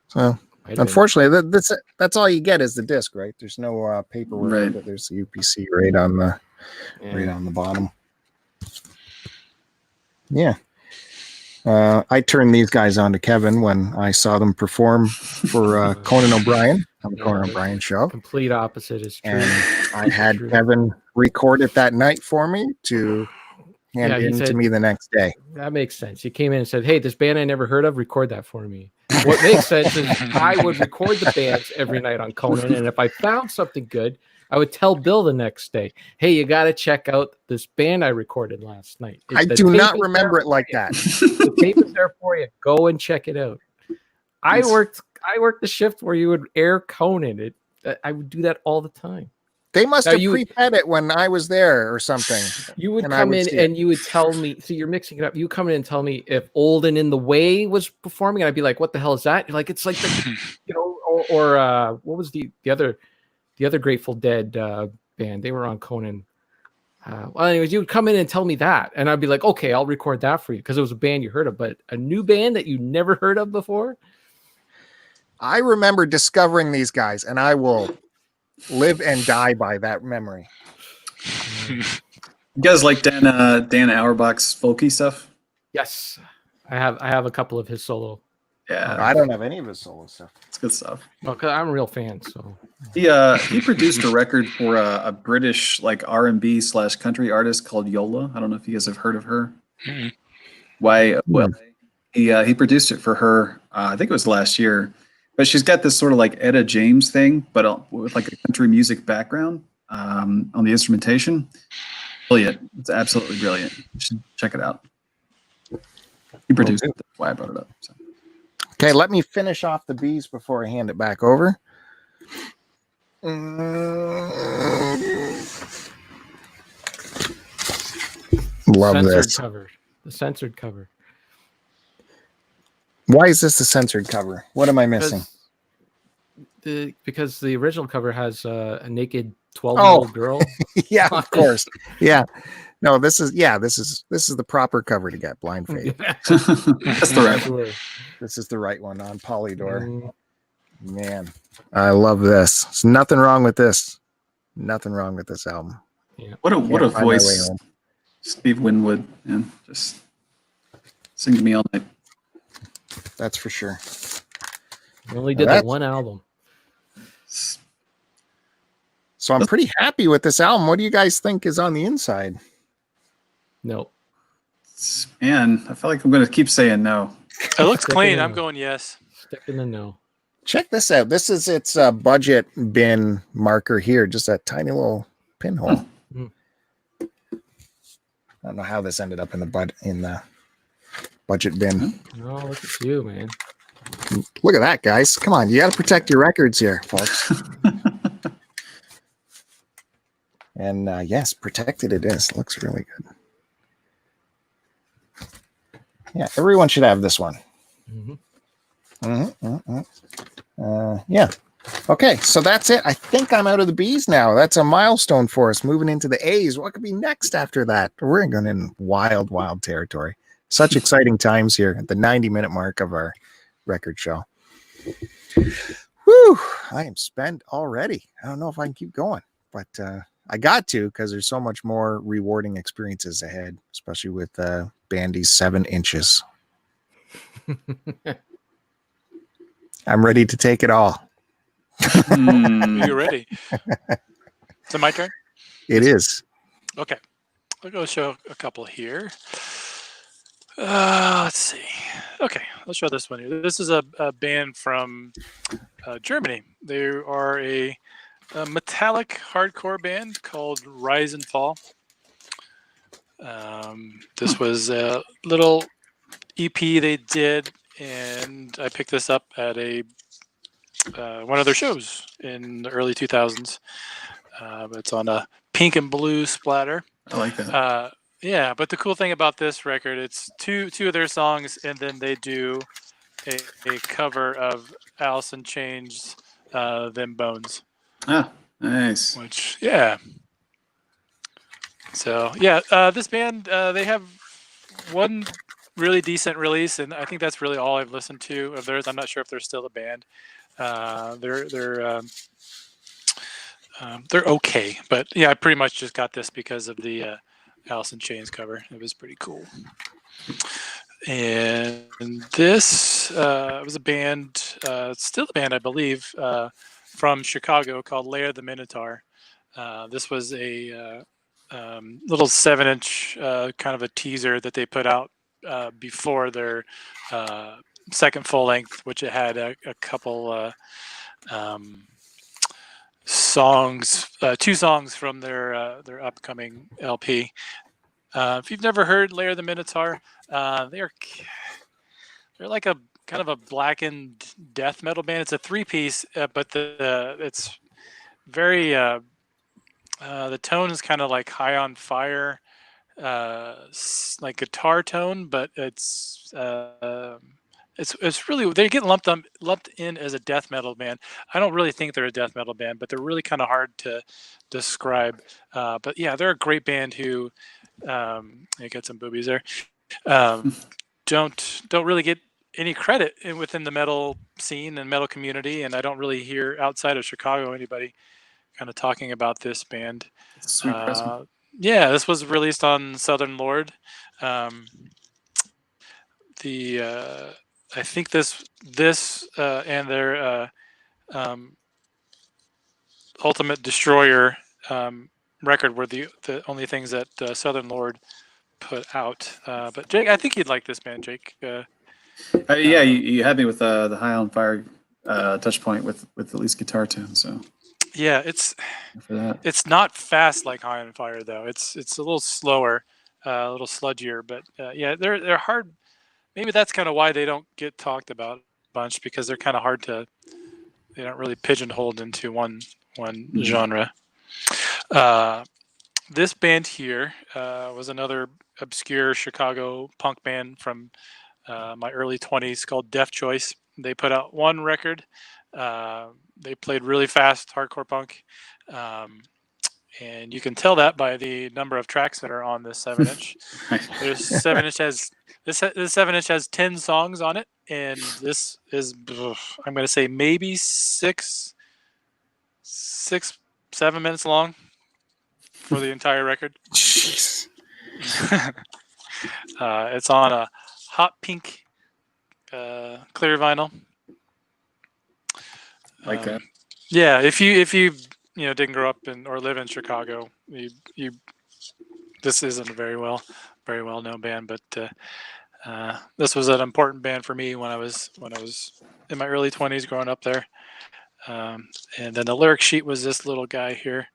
So, unfortunately, that's all you get is the disc, right? There's no paperwork. Right. But there's the UPC right on the bottom. Yeah. I turned these guys on to Kevin when I saw them perform for Conan O'Brien on the Conan O'Brien show. Complete opposite is true. And I had Kevin record it that night for me to hand in to me the next day. That makes sense. You came in and said, "Hey, this band I never heard of, record that for me." What makes sense is I would record the bands every night on Conan, and if I found something good, I would tell Bill the next day, "Hey, you got to check out this band I recorded last night." I do not remember it like that. The tape is there for you. Go and check it out. I worked the shift where you would air Conan. I would do that all the time. They must Now have you- pre-fed it when I was there or something. You would And I come would in see it. and you would tell me. So you're mixing it up. You come in and tell me if Old and In the Way was performing, and I'd be like, "What the hell is that?" You're like, "It's like the, or what was the other Grateful Dead band? They were on Conan." Well, anyways, you would come in and tell me that, and I'd be like, "Okay, I'll record that for you," because it was a band you heard of, but a new band that you never heard of before. I remember discovering these guys, and I will live and die by that memory. You guys like Dan Auerbach's folky stuff? Yes, I have a couple of his solo. Yeah, I don't have any of his solo stuff. it's good stuff. Well, because I'm a real fan, so He produced a record for a British like R&B / country artist called Yola. I don't know if you guys have heard of her. Mm-hmm. Why? Well, he produced it for her. I think it was last year. But she's got this sort of like Etta James thing, but with like a country music background on the instrumentation. Brilliant! It's absolutely brilliant. You should check it out. He produced it. That's why I brought it up. So. Okay, let me finish off the bees before I hand it back over. Love censored this. cover. The censored cover. Why is this the censored cover? What am I missing? Because the original cover has a naked 12-year-old girl. Yeah, of course. Yeah. No, this is the proper cover to get Blind Faith. That's the right one. This is the right one on Polydor. Mm. Man, I love this. There's nothing wrong with this. Nothing wrong with this album. Yeah. What a Find my way voice, home. Steve Winwood, and just sing to me all night. That's for sure. We only did that one album. So I'm pretty happy with this album. What do you guys think is on the inside? No. Man, I feel like I'm going to keep saying no. It looks Stick it clean. in. I'm going yes. Stick in the no. Check this out. This is its budget bin marker here. Just that tiny little pinhole. Hmm. I don't know how this ended up in the budget bin. No, look at you, man. Look at that, guys. Come on. You got to protect your records here, folks. And yes, protected it is. Looks really good. Yeah, everyone should have this one. Yeah. Okay, so that's it. I think I'm out of the B's now. That's a milestone for us. Moving into the A's. What could be next after that? We're going in wild, wild territory. Such exciting times here at the 90-minute mark of our record show. Whew, I am spent already. I don't know if I can keep going, but I got to, because there's so much more rewarding experiences ahead, especially with Bandy's 7 inches. I'm ready to take it all. You're ready. Is it my turn? It is. Okay. I'll go show a couple here. Let's see. Okay, I'll show this one here. This is a band from Germany. They are a metallic hardcore band called Rise and Fall. This was a little EP they did, and I picked this up at a one of their shows in the early 2000s. It's on a pink and blue splatter. I like that. Yeah, but the cool thing about this record, it's two of their songs, and then they do a cover of Alice in Chains' Them Bones. Ah, nice. Which, yeah. So, yeah, this band, they have one really decent release, and I think that's really all I've listened to of theirs. I'm not sure if they're still a band. They're okay, but yeah, I pretty much just got this because of the Alice in Chains cover. It was pretty cool. And this was a band, still a band, I believe, from Chicago called Lair the Minotaur. This was a little 7-inch kind of a teaser that they put out before their second full length, which it had a couple songs, 2 songs from their upcoming LP. If you've never heard Lair the Minotaur, they're like a kind of a blackened death metal band. It's a 3-piece, but it's very the tone is kind of like High on Fire, like guitar tone, but it's really, they get lumped in as a death metal band. I don't really think they're a death metal band, but they're really kind of hard to describe. But yeah, they're a great band who, I got some boobies there. Don't really get any credit within the metal scene and metal community, and I don't really hear outside of Chicago anybody kind of talking about this band. Sweet present. Yeah, this was released on Southern Lord. I think this and their Ultimate Destroyer record were the only things that Southern Lord put out. But Jake, I think you'd like this band, Jake. Yeah, you had me with the High on Fire touch point with at least guitar tone. So yeah, for that. It's not fast like High on Fire though. It's a little slower, a little sludgier. But yeah, they're hard. Maybe that's kind of why they don't get talked about a bunch, because they're kind of hard to. They don't really pigeonholed into one genre. This band here was another obscure Chicago punk band from my early 20s called Deaf Choice. They put out one record. They played really fast hardcore punk. And you can tell that by the number of tracks that are on this 7-inch. This 7-inch has 10 songs on it, and this is, I'm going to say maybe 7 minutes long for the entire record. Jeez. It's on a hot pink clear vinyl. Like that. Yeah, if you didn't grow up or live in Chicago, you this isn't a very well known band, but this was an important band for me when I was in my early 20s growing up there. And then the lyric sheet was this little guy here.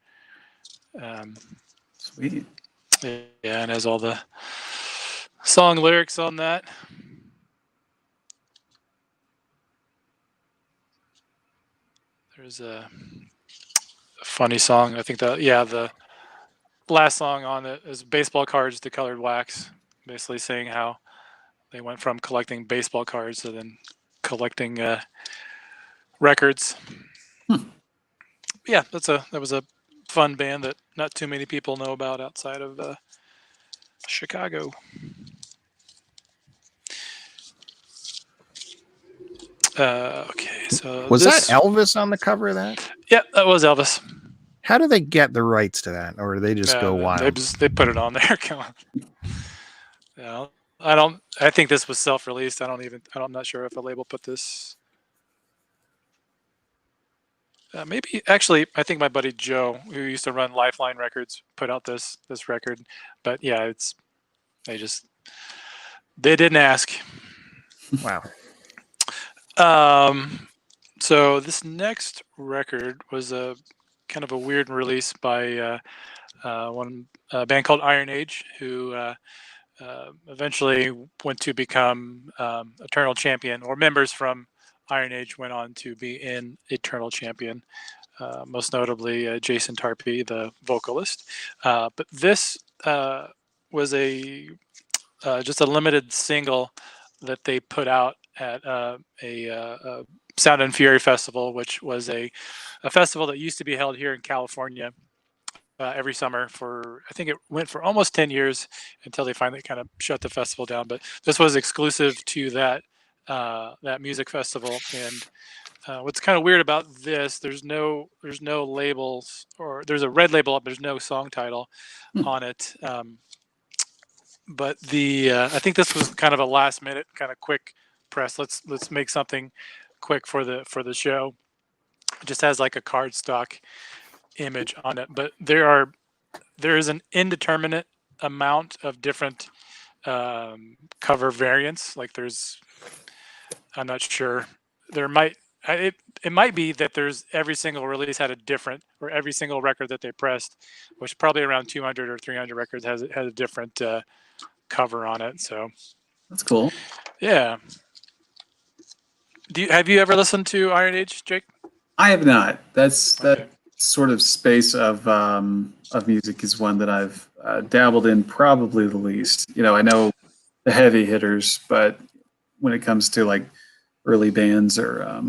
Sweet. Yeah, and has all the song lyrics on that. There's a funny song. I think the last song on it is Baseball Cards to Colored Wax, basically saying how they went from collecting baseball cards to then collecting records. Yeah, that was a fun band that not too many people know about outside of Chicago. Okay, so was that Elvis on the cover of that? Yeah, that was Elvis. How do they get the rights to that, or do they just go wild? They put it on there. Come on. Yeah, I think this was self-released. I'm not sure if a label put this. Maybe actually, I think my buddy Joe, who used to run Lifeline Records, put out this record. But yeah, they didn't ask. Wow. So this next record was a kind of a weird release by a band called Iron Age, who eventually went to become Eternal Champion, or members from Iron Age went on to be in Eternal Champion, most notably Jason Tarpey, the vocalist. But this was just a limited single that they put out at a Sound and Fury Festival, which was a festival that used to be held here in California every summer I think it went for almost 10 years until they finally kind of shut the festival down. But this was exclusive to that music festival. And what's kind of weird about this, there's no labels, or there's a red label up, there's no song title on it. But I think this was kind of a last minute kind of quick press. Let's make something quick for the show. It just has like a cardstock image on it, but there is an indeterminate amount of different cover variants. Like I'm not sure. It might be that there's every single release had a different, or every single record that they pressed, which probably around 200 or 300 records has a different cover on it. So that's cool. Yeah. Have you ever listened to Iron Age, Jake? I have not. That's Okay. sort of space of music is one that I've dabbled in probably the least. You know, I know the heavy hitters, but when it comes to like early bands or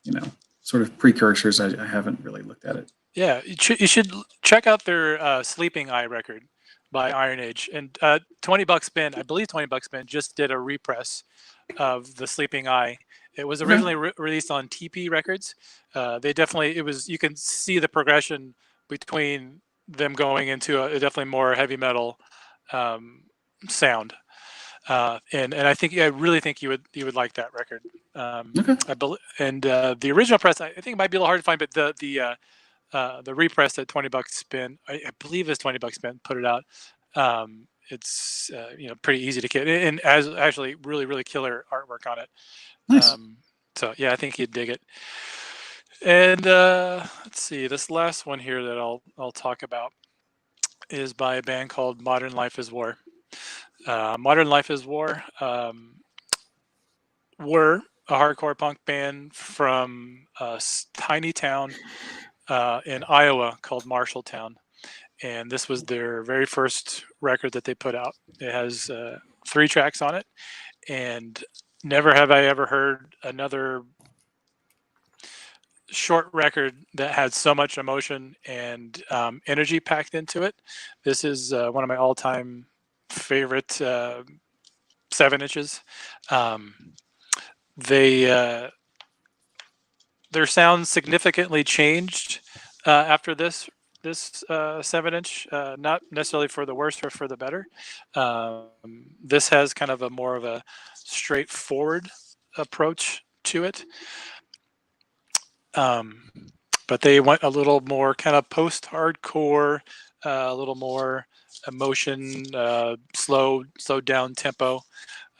you know, sort of precursors, I haven't really looked at it. Yeah, you should check out their Sleeping Eye record by Iron Age. And $20 Band, I believe $20 Band just did a repress of the Sleeping Eye. It was originally released on TP Records. They definitely, you can see the progression between them going into a definitely more heavy metal sound. And I really think you would like that record. And the original press, I think it might be a little hard to find, but the repress that $20 Band, I believe is $20 Band put it out. It's pretty easy to get, and as actually really, really killer artwork on it. Nice. So yeah, I think you'd dig it. And let's see, this last one here that I'll talk about is by a band called Modern Life is War. Modern Life is War were a hardcore punk band from a tiny town in Iowa called Marshalltown. And this was their very first record that they put out. It has 3 tracks on it, and never have I ever heard another short record that had so much emotion and energy packed into it. This is one of my all-time favorite 7 inches. Their sound significantly changed after this 7-inch, not necessarily for the worse or for the better. This has kind of a more of a straightforward approach to it. But they went a little more kind of post-hardcore, a little more emotion, slow down tempo.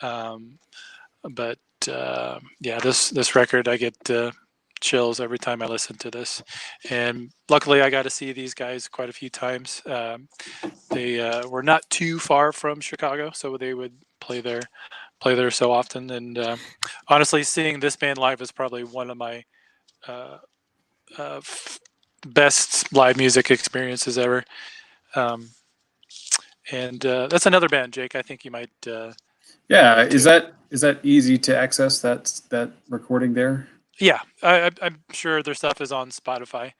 But this record, I get chills every time I listen to this. And luckily I got to see these guys quite a few times. They were not too far from Chicago, so they would play there so often. And honestly, seeing this band live is probably one of my best live music experiences ever. And that's another band, Jake, I think you might yeah, is that easy to access, that recording there? Yeah, I'm sure their stuff is on Spotify.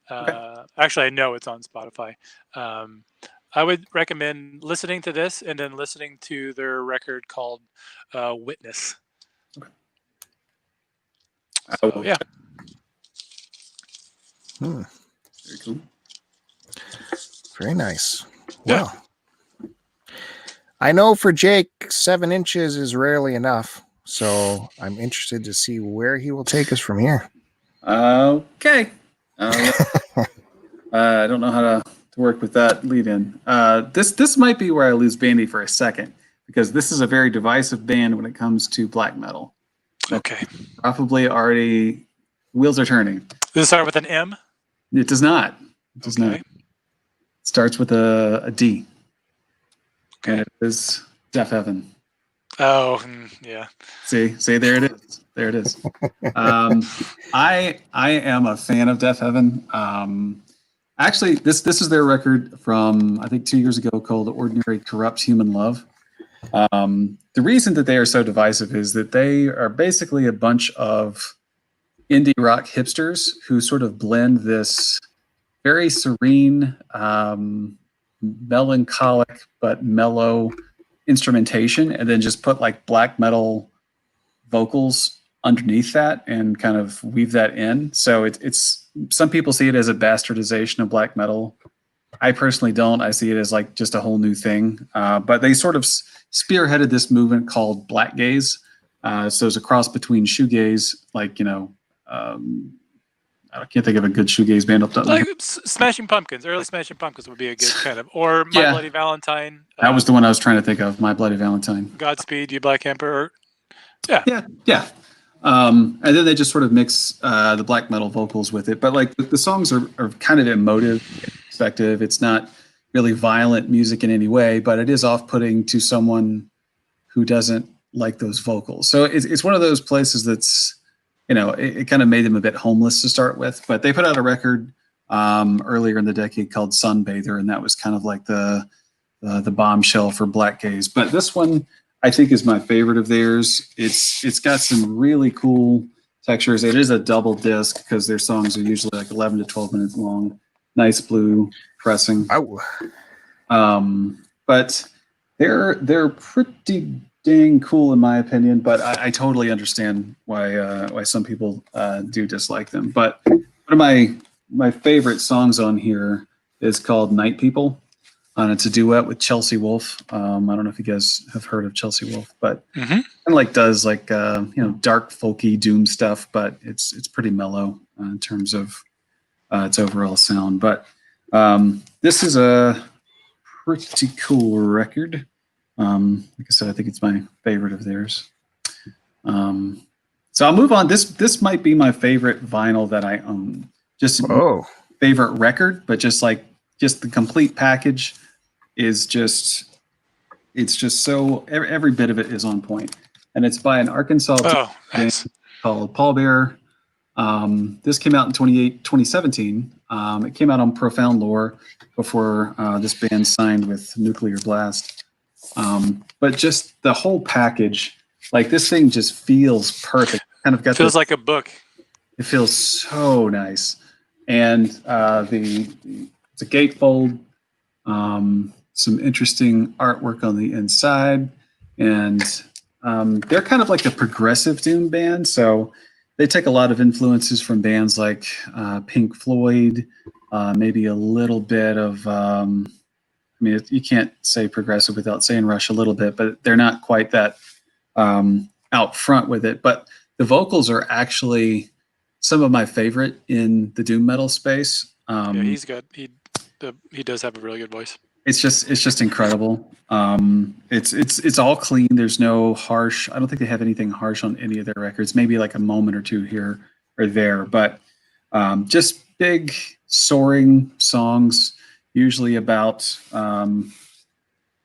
Okay. Actually, I know it's on Spotify. I would recommend listening to this and then listening to their record called Witness. Okay. So, yeah. Very cool. Very nice. Yeah. Well, I know for Jake, 7 inches is rarely enough. So I'm interested to see where he will take us from here. Okay. I don't know how to work with that lead in. This might be where I lose Bandy for a second, because this is a very divisive band when it comes to black metal. Okay. Probably already wheels are turning. Does it start with an M? It does not. It does not. It starts with a D. Okay. And it is Deaf Heaven. Oh, yeah. See, there it is. There it is. I am a fan of Deaf Heaven. Actually, this is their record from, I think, 2 years ago, called Ordinary Corrupt Human Love. The reason that they are so divisive is that they are basically a bunch of indie rock hipsters who sort of blend this very serene, melancholic but mellow instrumentation, and then just put like black metal vocals underneath that and kind of weave that in. So it's some people see it as a bastardization of black metal. I personally don't. I see it as like just a whole new thing. But they sort of spearheaded this movement called black gaze. So it's a cross between shoegaze, like, I can't think of a good shoegaze band up top. Like Smashing Pumpkins. Early Smashing Pumpkins would be a good kind of, or My Bloody Valentine. That was the one I was trying to think of, My Bloody Valentine. Godspeed, You Black Emperor. Yeah. And then they just sort of mix the black metal vocals with it. But like the songs are kind of emotive, perspective. It's not really violent music in any way, but it is off-putting to someone who doesn't like those vocals. So it's one of those places that's, it kind of made them a bit homeless to start with. But they put out a record earlier in the decade called Sunbather, and that was kind of like the bombshell for black gaze. But this one I think is my favorite of theirs. It's got some really cool textures. It is a double disc because their songs are usually like 11 to 12 minutes long. Nice blue pressing. But they're pretty dang cool in my opinion. But I totally understand why some people do dislike them. But one of my favorite songs on here is called Night People. And it's a duet with Chelsea Wolfe. I don't know if you guys have heard of Chelsea Wolfe, but kind of like does like dark folky doom stuff, but it's pretty mellow in terms of its overall sound. But this is a pretty cool record. Like I said, I think it's my favorite of theirs. So I'll move on. This might be my favorite vinyl that I own. Just favorite record, but just the complete package is just so every bit of it is on point, and it's by an Arkansas band called Paul Bear. This came out in 2017. It came out on Profound Lore before this band signed with Nuclear Blast. But just the whole package, like this thing just feels perfect. Kind of got feels like a book. It feels so nice, and it's a gatefold. Some interesting artwork on the inside, and they're kind of like a progressive doom band. So they take a lot of influences from bands like Pink Floyd, maybe a little bit of, you can't say progressive without saying Rush a little bit, but they're not quite that out front with it. But the vocals are actually some of my favorite in the doom metal space. Yeah, he's good. He does have a really good voice. It's just incredible. It's all clean. There's no harsh. I don't think they have anything harsh on any of their records. Maybe like a moment or two here or there, but just big soaring songs, usually about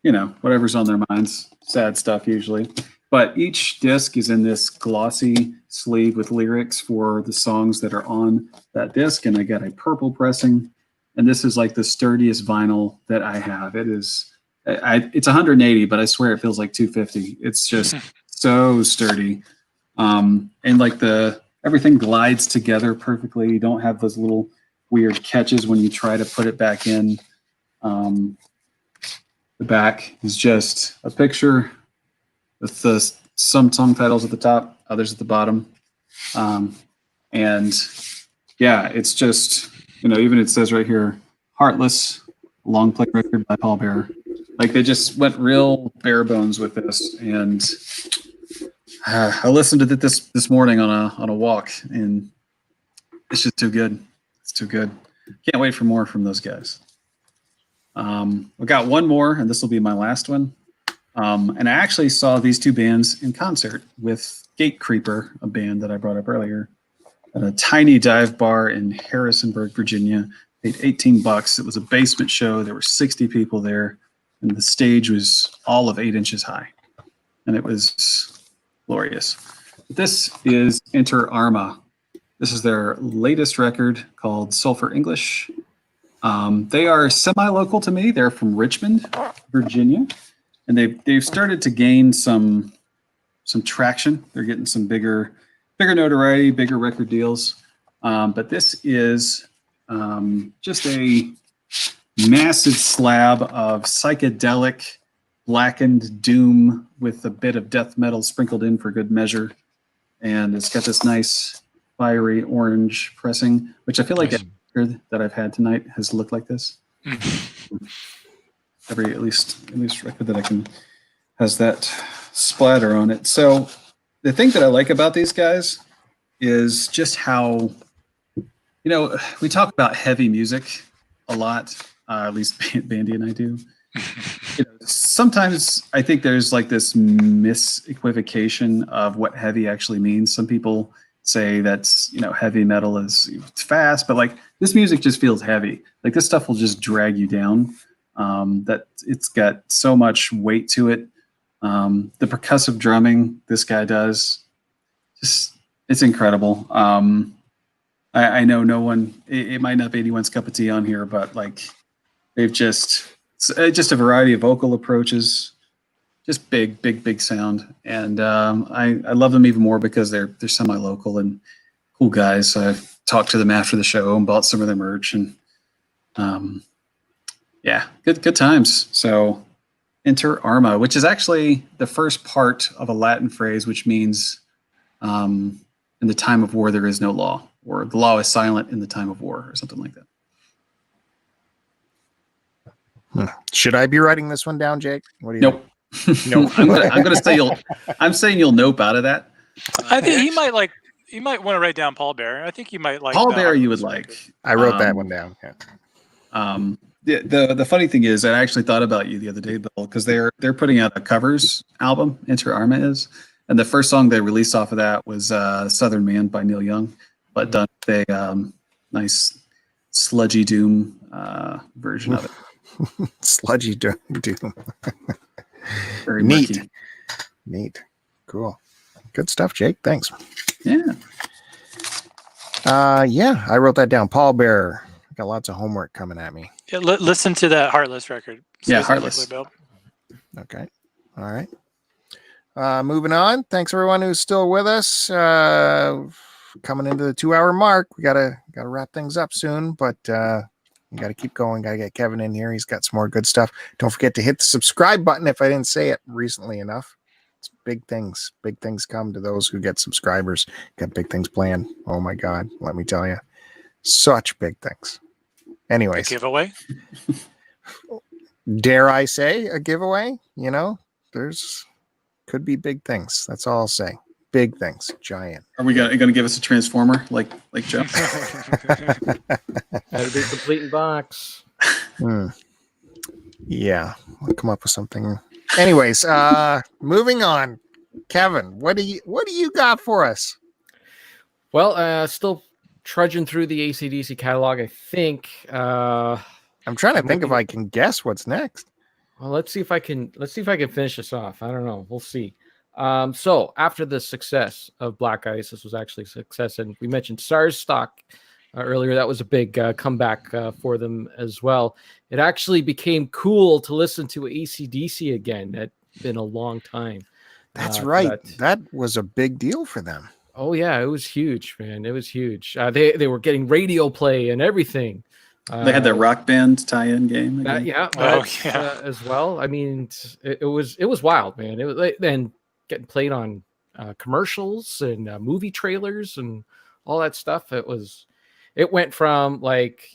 whatever's on their minds. Sad stuff usually. But each disc is in this glossy sleeve with lyrics for the songs that are on that disc, and I got a purple pressing. And this is like the sturdiest vinyl that I have. It is, it's 180, but I swear it feels like 250. It's just so sturdy. And like everything glides together perfectly. You don't have those little weird catches when you try to put it back in. The back is just a picture with some song titles at the top, others at the bottom. And yeah, it's just, even it says right here, Heartless, long play record by Paul Bear. Like they just went real bare bones with this. And I listened to it this morning on a walk, and it's just too good. It's too good. Can't wait for more from those guys. We got one more, and this will be my last one. And I actually saw these two bands in concert with Gate Creeper, a band that I brought up earlier, at a tiny dive bar in Harrisonburg, Virginia. Paid $18. It was a basement show. There were 60 people there, and the stage was all of 8 inches high, and it was glorious. This is Inter Arma. This is their latest record called Sulphur English. They are semi-local to me. They're from Richmond, Virginia, and they've started to gain some traction. They're getting some bigger notoriety, bigger record deals. But this is just a massive slab of psychedelic blackened doom with a bit of death metal sprinkled in for good measure. And it's got this nice fiery orange pressing, which I feel like every record that I've had tonight has looked like this. At least record that I can has that splatter on it. So the thing that I like about these guys is just how, we talk about heavy music a lot, at least Bandy and I do. Sometimes I think there's like this misequivocation of what heavy actually means. Some people say that's, heavy metal is fast, but like this music just feels heavy. Like this stuff will just drag you down. That it's got so much weight to it. The percussive drumming this guy does, it's incredible. I know no one. It might not be anyone's cup of tea on here, but like they've just a variety of vocal approaches, just big sound, and I love them even more because they're semi-local and cool guys. So I've talked to them after the show and bought some of their merch, and yeah, good times. So inter arma, which is actually the first part of a Latin phrase, which means in the time of war there is no law, or the law is silent in the time of war, or something like that. Should I be writing this one down, Jake? What do you Nope. No, I'm gonna say I'm saying you'll nope out of that. I think he might you might want to write down Paul Bear. I think you might like Paul Bear. You would like. I wrote that one down. Yeah. The funny thing is, I actually thought about you the other day, Bill, because they're putting out a covers album. Inter Arma is, and the first song they released off of that was "Southern Man" by Neil Young, but done with a nice sludgy doom version of it. Sludgy doom. Very neat. murky. Neat. Cool. Good stuff, Jake. Thanks. Yeah. Yeah, I wrote that down. Paul Bear. Got lots of homework coming at me. Yeah, listen to that Heartless record. Yeah, Heartless. Okay. All right. Moving on. Thanks everyone who's still with us. Coming into the 2-hour mark. We gotta wrap things up soon, but we gotta keep going. Gotta get Kevin in here. He's got some more good stuff. Don't forget to hit the subscribe button if I didn't say it recently enough. It's big things. Big things come to those who get subscribers. Got big things planned. Oh my God. Let me tell you. Such big things. Anyways. A giveaway? Dare I say a giveaway? You know, could be big things. That's all I'll say. Big things. Giant. Are we gonna give us a transformer like Joe? Gotta be complete in box. Yeah. I'll come up with something. Anyways, moving on. Kevin, what do you got for us? Well, still trudging through the AC/DC catalog, I think. I'm trying to think if I can guess what's next. Well, let's see if I can finish this off. I don't know. We'll see. So after the success of Black Ice, this was actually a success, and we mentioned SARS stock earlier. That was a big comeback for them as well. It actually became cool to listen to AC/DC again. That'd been a long time. That's right. That was a big deal for them. Oh yeah, it was huge, man. It was huge. They were getting radio play and everything. They had the Rock Band tie-in game again. As well. I mean, it was wild, man. It was then getting played on commercials and movie trailers and all that stuff. It went from like,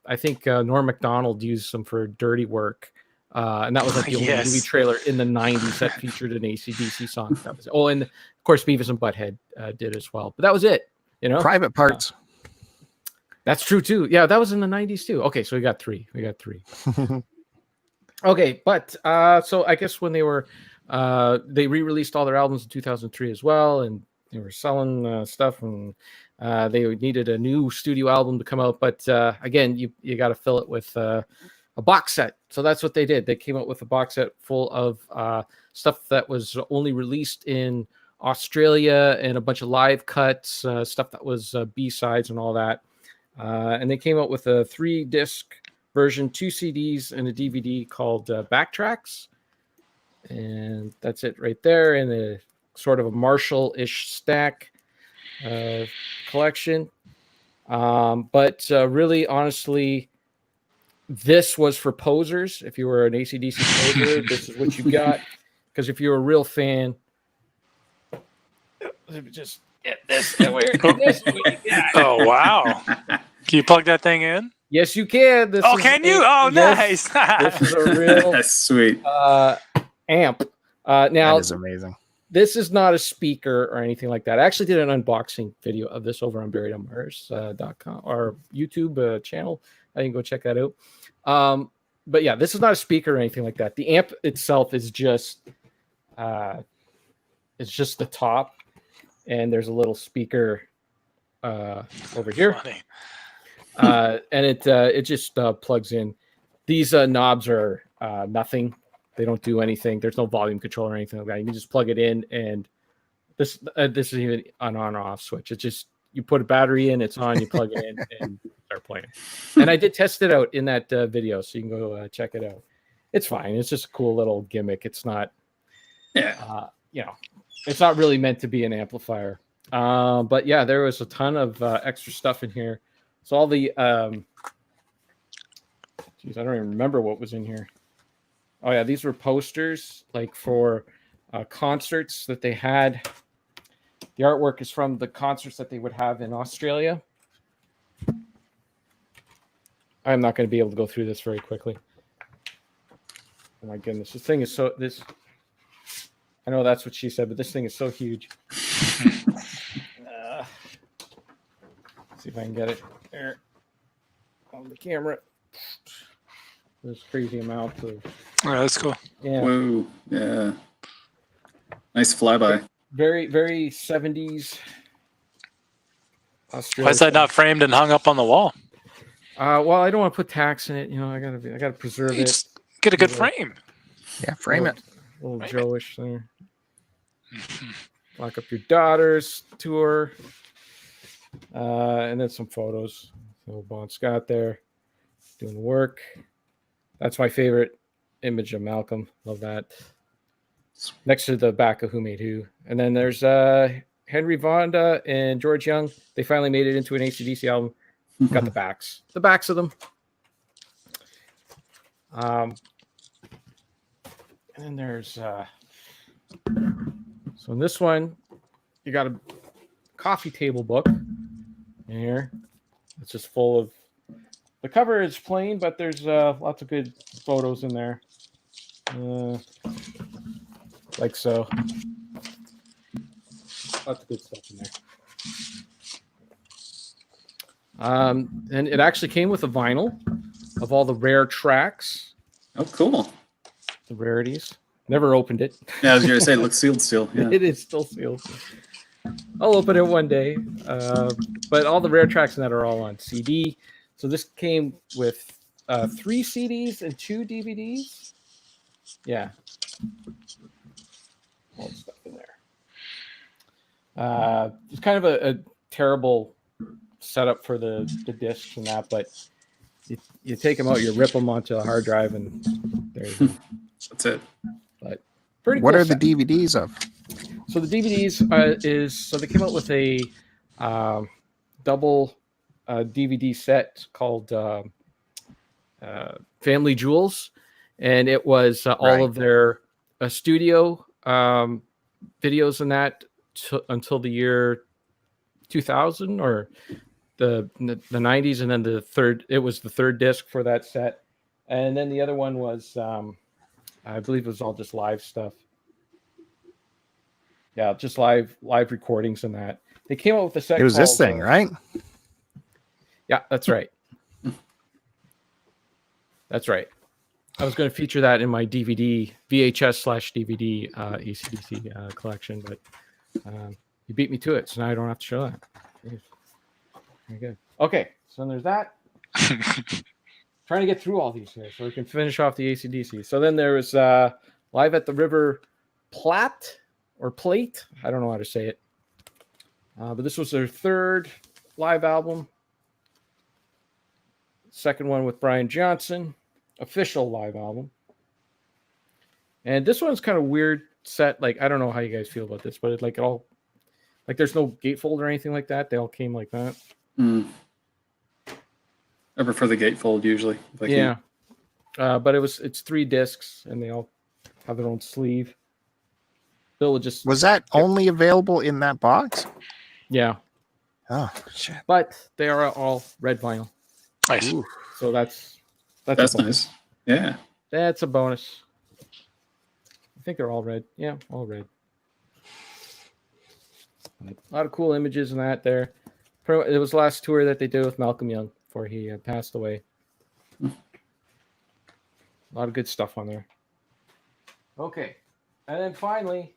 I think Norm Macdonald used some for Dirty Work. And that was like the only movie trailer in the 90s that featured an AC/DC song. That was and of course Beavis and Butthead did as well. But that was it. Private Parts. That's true too. Yeah, that was in the 90s too. Okay, so we got three. Okay, but so I guess when they were they re-released all their albums in 2003 as well, and they were selling stuff, and they needed a new studio album to come out. But again, you got to fill it with a box set. So that's what they did. They came out with a box set full of stuff that was only released in Australia and a bunch of live cuts, stuff that was B-sides and all that. And they came out with a 3-disc version, 2 CDs, and a DVD called Backtracks. And that's it right there in a sort of a Marshall-ish stack collection. But really, honestly, this was for posers. If you were an AC/DC poser, this is what you got. Because if you're a real fan, let me just get this. Oh, wow. Can you plug that thing in? Yes, you can. Can you? Oh, yes, nice. This is a real That's sweet amp. Now, that is amazing. This is not a speaker or anything like that. I actually did an unboxing video of this over on buriedonmars.com or YouTube channel. I can go check that out. But yeah, this is not a speaker or anything like that. The amp itself is just it's just the top, and there's a little speaker over here. And it just plugs in. These knobs are nothing. They don't do anything. There's no volume control or anything like that. You can just plug it in, and this is even an on or off switch. It just you put a battery in, it's on, you plug it in, and start playing. And I did test it out in that video, so you can go check it out. It's fine. It's just a cool little gimmick. It's not, it's not really meant to be an amplifier. But yeah, there was a ton of extra stuff in here. So all the, I don't even remember what was in here. Oh yeah, these were posters like for concerts that they had. The artwork is from the concerts that they would have in Australia. I'm not going to be able to go through this very quickly. Oh my goodness, this thing is I know that's what she said, but this thing is so huge. See if I can get it there on the camera. There's crazy amounts of. Oh, that's cool. Yeah. Whoa. Yeah. Nice flyby. Very, very 70s. Australia. Why is that not framed and hung up on the wall? Well, I don't want to put tax in it. I gotta preserve it. Just get a good frame. Yeah, frame it. A little Joe-ish there. Lock up your daughter's tour. And then some photos. So Bon Scott there doing the work. That's my favorite image of Malcolm. Love that. Next to the back of Who Made Who. And then there's Henry Fonda and George Young. They finally made it into an AC/DC album. Got the backs of them. And then there's so in this one, you got a coffee table book in here. It's just full of. The cover is plain, but there's lots of good photos in there. Like so. Lots of good stuff in there. And it actually came with a vinyl of all the rare tracks. Oh, cool. The rarities. Never opened it. Yeah, I was going to say, it looks sealed still. Yeah. It is still sealed. I'll open it one day. But all the rare tracks in that are all on CD. So this came with 3 CDs and 2 DVDs. Yeah. All the stuff in there. It's kind of a terrible setup for the discs and that, but you take them out, you rip them onto a hard drive, and there you go. That's it. But pretty What cool are set. the DVDs of? So the DVDs so they came out with a double DVD set called Family Jewels, and it was all of their studio videos and that until the year 2000 or the 90s, and then the third disc for that set, and then the other one was I believe it was all just live stuff. Yeah, just live recordings and that. They came out with a set. It was this thing, right? Yeah, that's right. That's right. I was going to feature that in my DVD, VHS/DVD AC/DC collection, but you beat me to it, so now I don't have to show that. Jeez. Very good. Okay, so there's that. Trying to get through all these here so we can finish off the AC/DC. So then there was Live at the River Plate. I don't know how to say it. But this was their third live album. Second one with Brian Johnson. Official live album. And this one's kind of weird set. Like, I don't know how you guys feel about this, but it's all there's no gatefold or anything like that. They all came like that. I prefer the gatefold usually. Yeah. But it's 3 discs and they all have their own sleeve. Bill just was that only available in that box? Yeah. Oh shit! But they are all red vinyl. Nice. Ooh, so that's nice. Yeah. That's a bonus. I think they're all red. Yeah, all red. A lot of cool images in that there. It was the last tour that they did with Malcolm Young before he passed away. A lot of good stuff on there. Okay. And then finally,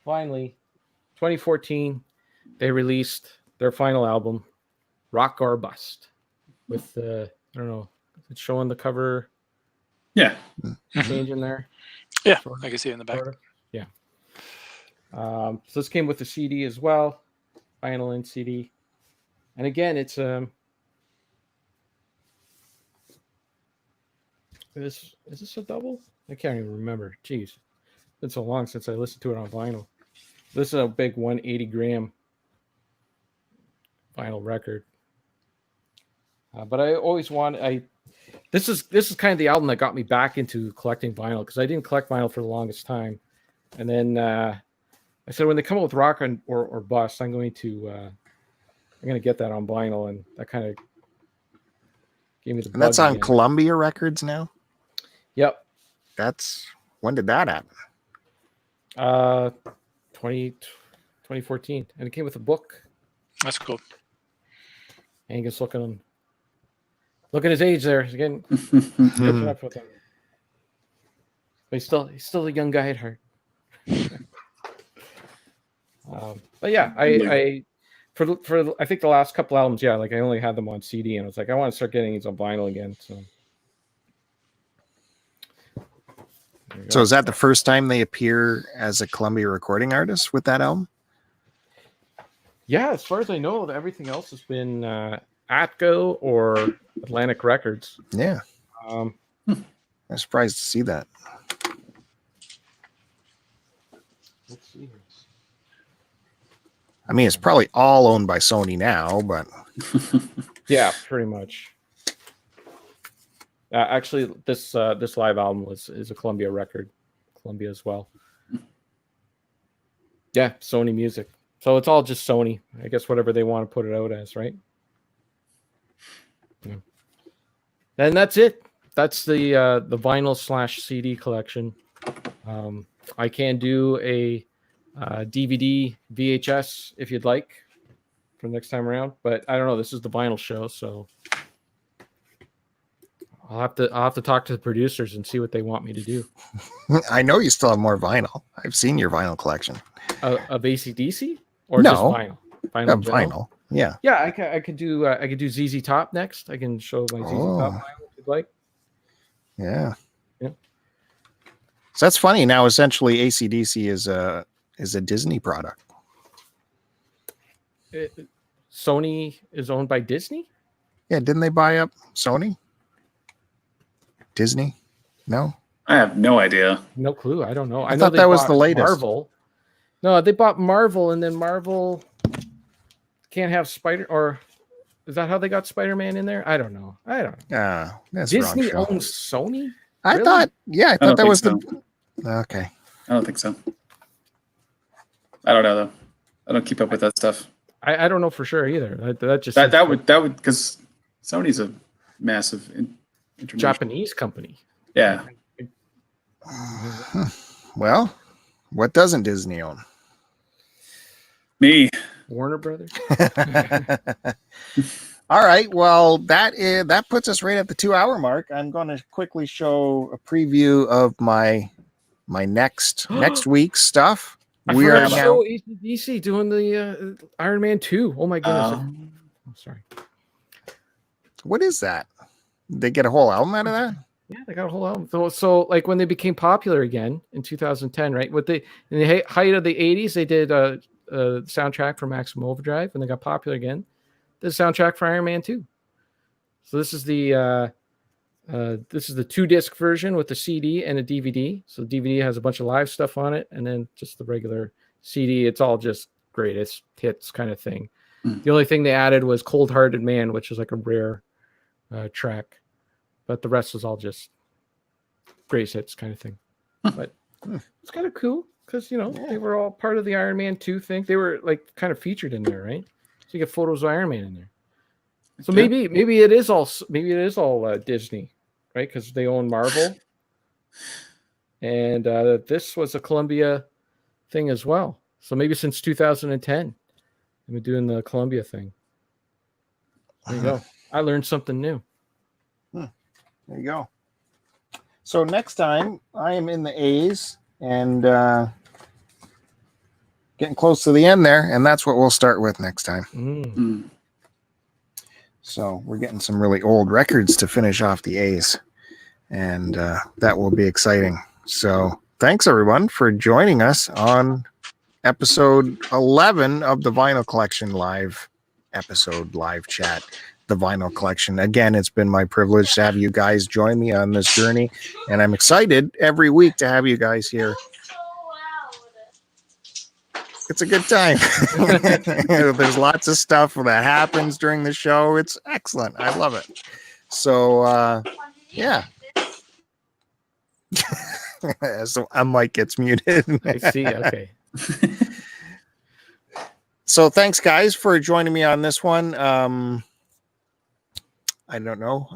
2014, they released their final album, Rock or Bust, with I don't know, it's showing the cover. Yeah. Change in there. Yeah, I can see it in the back. Yeah. So this came with the CD as well, vinyl and CD. And again, it's is this a double? I can't even remember. Jeez, it's been so long since I listened to it on vinyl. This is a big 180 gram vinyl record. But I always this is kind of the album that got me back into collecting vinyl, because I didn't collect vinyl for the longest time. And then I said, when they come out with Rock or Bust, I'm going to get that on vinyl, and that kind of gave me the. And that's on Columbia Records now. Yep. When did that happen? 2014, and it came with a book. That's cool. Angus looking at his age there again. Catching up with him. But he's still a young guy at heart. But yeah, I think the last couple albums, yeah, like I only had them on CD, and I was like, I want to start getting these on vinyl again. So is that the first time they appear as a Columbia recording artist with that album? Yeah, as far as I know, everything else has been Atco or Atlantic Records. Yeah. I'm surprised to see that. Let's see. I mean, it's probably all owned by Sony now, but yeah, pretty much. Actually, this live album is a Columbia record, Columbia as well. Yeah, Sony Music. So it's all just Sony, I guess, whatever they want to put it out as, right? Yeah. And that's it. That's the vinyl / CD collection. I can do a DVD, VHS if you'd like for next time around, but I don't know. This is the vinyl show, so I'll have to talk to the producers and see what they want me to do. I know you still have more vinyl. I've seen your vinyl collection. Of AC/DC or no, just vinyl? Vinyl. Yeah. Yeah, I could do ZZ Top next. I can show my ZZ Top vinyl if you'd like. Yeah. Yeah. So that's funny. Now, essentially, AC/DC is a Disney product. Sony is owned by Disney? Yeah, didn't they buy up Sony? Disney? No? I have no idea. No clue. I don't know. I thought that was the latest. Marvel. No, they bought Marvel, and then Marvel can't have or is that how they got Spider-Man in there? I don't know. That's Disney wrong show. owns Sony? I Really? thought that was so. Okay. I don't think so. I don't know though. I don't keep up with that stuff. I don't know for sure either. That would because Sony's a massive international Japanese company. Yeah. Well, what doesn't Disney own? Me. Warner Brothers. All right. Well, that puts us right at the 2-hour mark. I'm going to quickly show a preview of my next week's stuff. We are now AC/DC doing the Iron Man 2. Oh my goodness! I'm sorry. What is that? They get a whole album out of that? Yeah, they got a whole album. So like when they became popular again in 2010, right? In the height of the 80s, they did a soundtrack for Maximum Overdrive, and they got popular again. The soundtrack for Iron Man 2. So this is the 2-disc version with the CD and a DVD. So the DVD has a bunch of live stuff on it, and then just the regular CD. It's all just greatest hits kind of thing. The only thing they added was Cold Hearted Man, which is like a rare track, but the rest was all just greatest hits kind of thing. But it's kind of cool because they were all part of the Iron Man 2 thing. They were like kind of featured in there, right? So you get photos of Iron Man in there. So maybe it is all Disney, right? Because they own Marvel, and this was a Columbia thing as well. So maybe since 2010, they've been doing the Columbia thing. There you go. I learned something new. There you go. So next time I am in the A's and getting close to the end there, and that's what we'll start with next time. So we're getting some really old records to finish off the A's, and that will be exciting. So thanks everyone for joining us on episode 11 of the Vinyl Collection Live episode live chat, the vinyl collection. Again, it's been my privilege to have you guys join me on this journey, and I'm excited every week to have you guys here. It's a good time. There's lots of stuff that happens during the show. It's excellent. I love it. So, yeah. So a mic gets muted. I see. Okay. So thanks, guys, for joining me on this one. I don't know.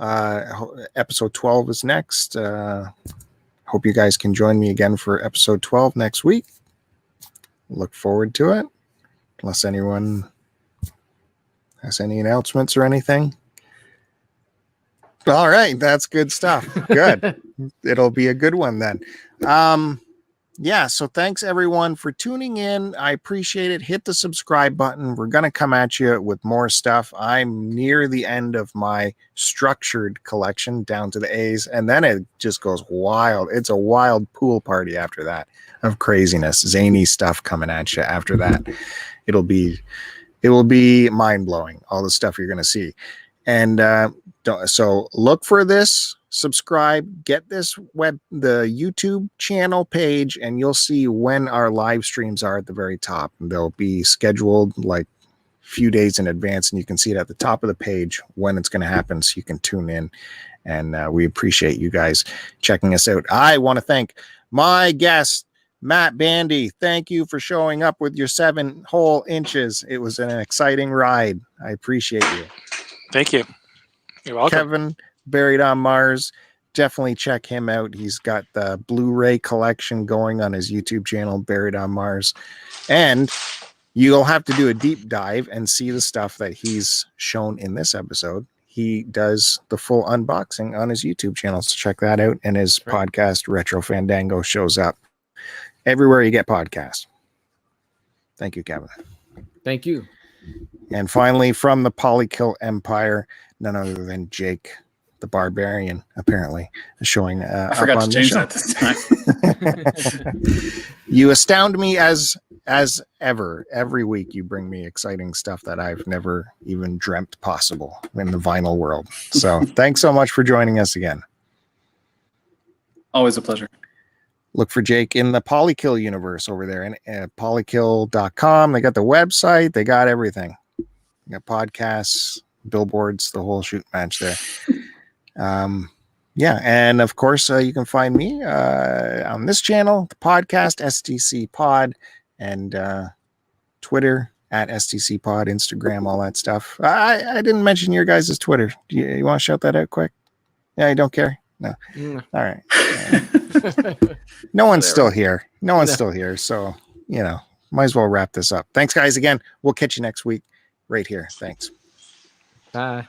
Episode 12 is next. Hope you guys can join me again for episode 12 next week. Look forward to it. Unless anyone has any announcements or anything. All right, that's good stuff. Good. It'll be a good one then. Yeah, so thanks everyone for tuning in. I appreciate it. Hit the subscribe button. We're going to come at you with more stuff. I'm near the end of my structured collection down to the A's, and then it just goes wild. It's a wild pool party after that of craziness, zany stuff coming at you after that. It will be mind-blowing, all the stuff you're going to see. And so look for this, subscribe, get the YouTube channel page, and you'll see when our live streams are at the very top. They'll be scheduled like a few days in advance, and you can see it at the top of the page when it's going to happen, so you can tune in. And we appreciate you guys checking us out. I want to thank my guest, Matt Bandy. Thank you for showing up with your 7 whole inches. It was an exciting ride. I appreciate you. Thank you. You're welcome. Kevin, Buried on Mars. Definitely check him out. He's got the Blu-ray collection going on his YouTube channel, Buried on Mars. And you'll have to do a deep dive and see the stuff that he's shown in this episode. He does the full unboxing on his YouTube channel. So check that out. And his podcast, Retro Fandango, shows up everywhere you get podcasts. Thank you, Kevin. Thank you. And finally, from the Polykill Empire, none other than Jake the Barbarian, apparently, showing I forgot to change that this time. You astound me as ever. Every week you bring me exciting stuff that I've never even dreamt possible in the vinyl world. So thanks so much for joining us again. Always a pleasure. Look for Jake in the Polykill universe over there, and polykill.com. They got the website. They got everything. They got podcasts, billboards, the whole shoot match there. Yeah, and of course you can find me on this channel, the podcast STC Pod, and Twitter at STC Pod, Instagram, all that stuff. I didn't mention your guys' Twitter. Do you want to shout that out quick? Yeah, you don't care? No. All right. No one's still here. No one's still here. So, might as well wrap this up. Thanks, guys, again. We'll catch you next week right here. Thanks. Bye.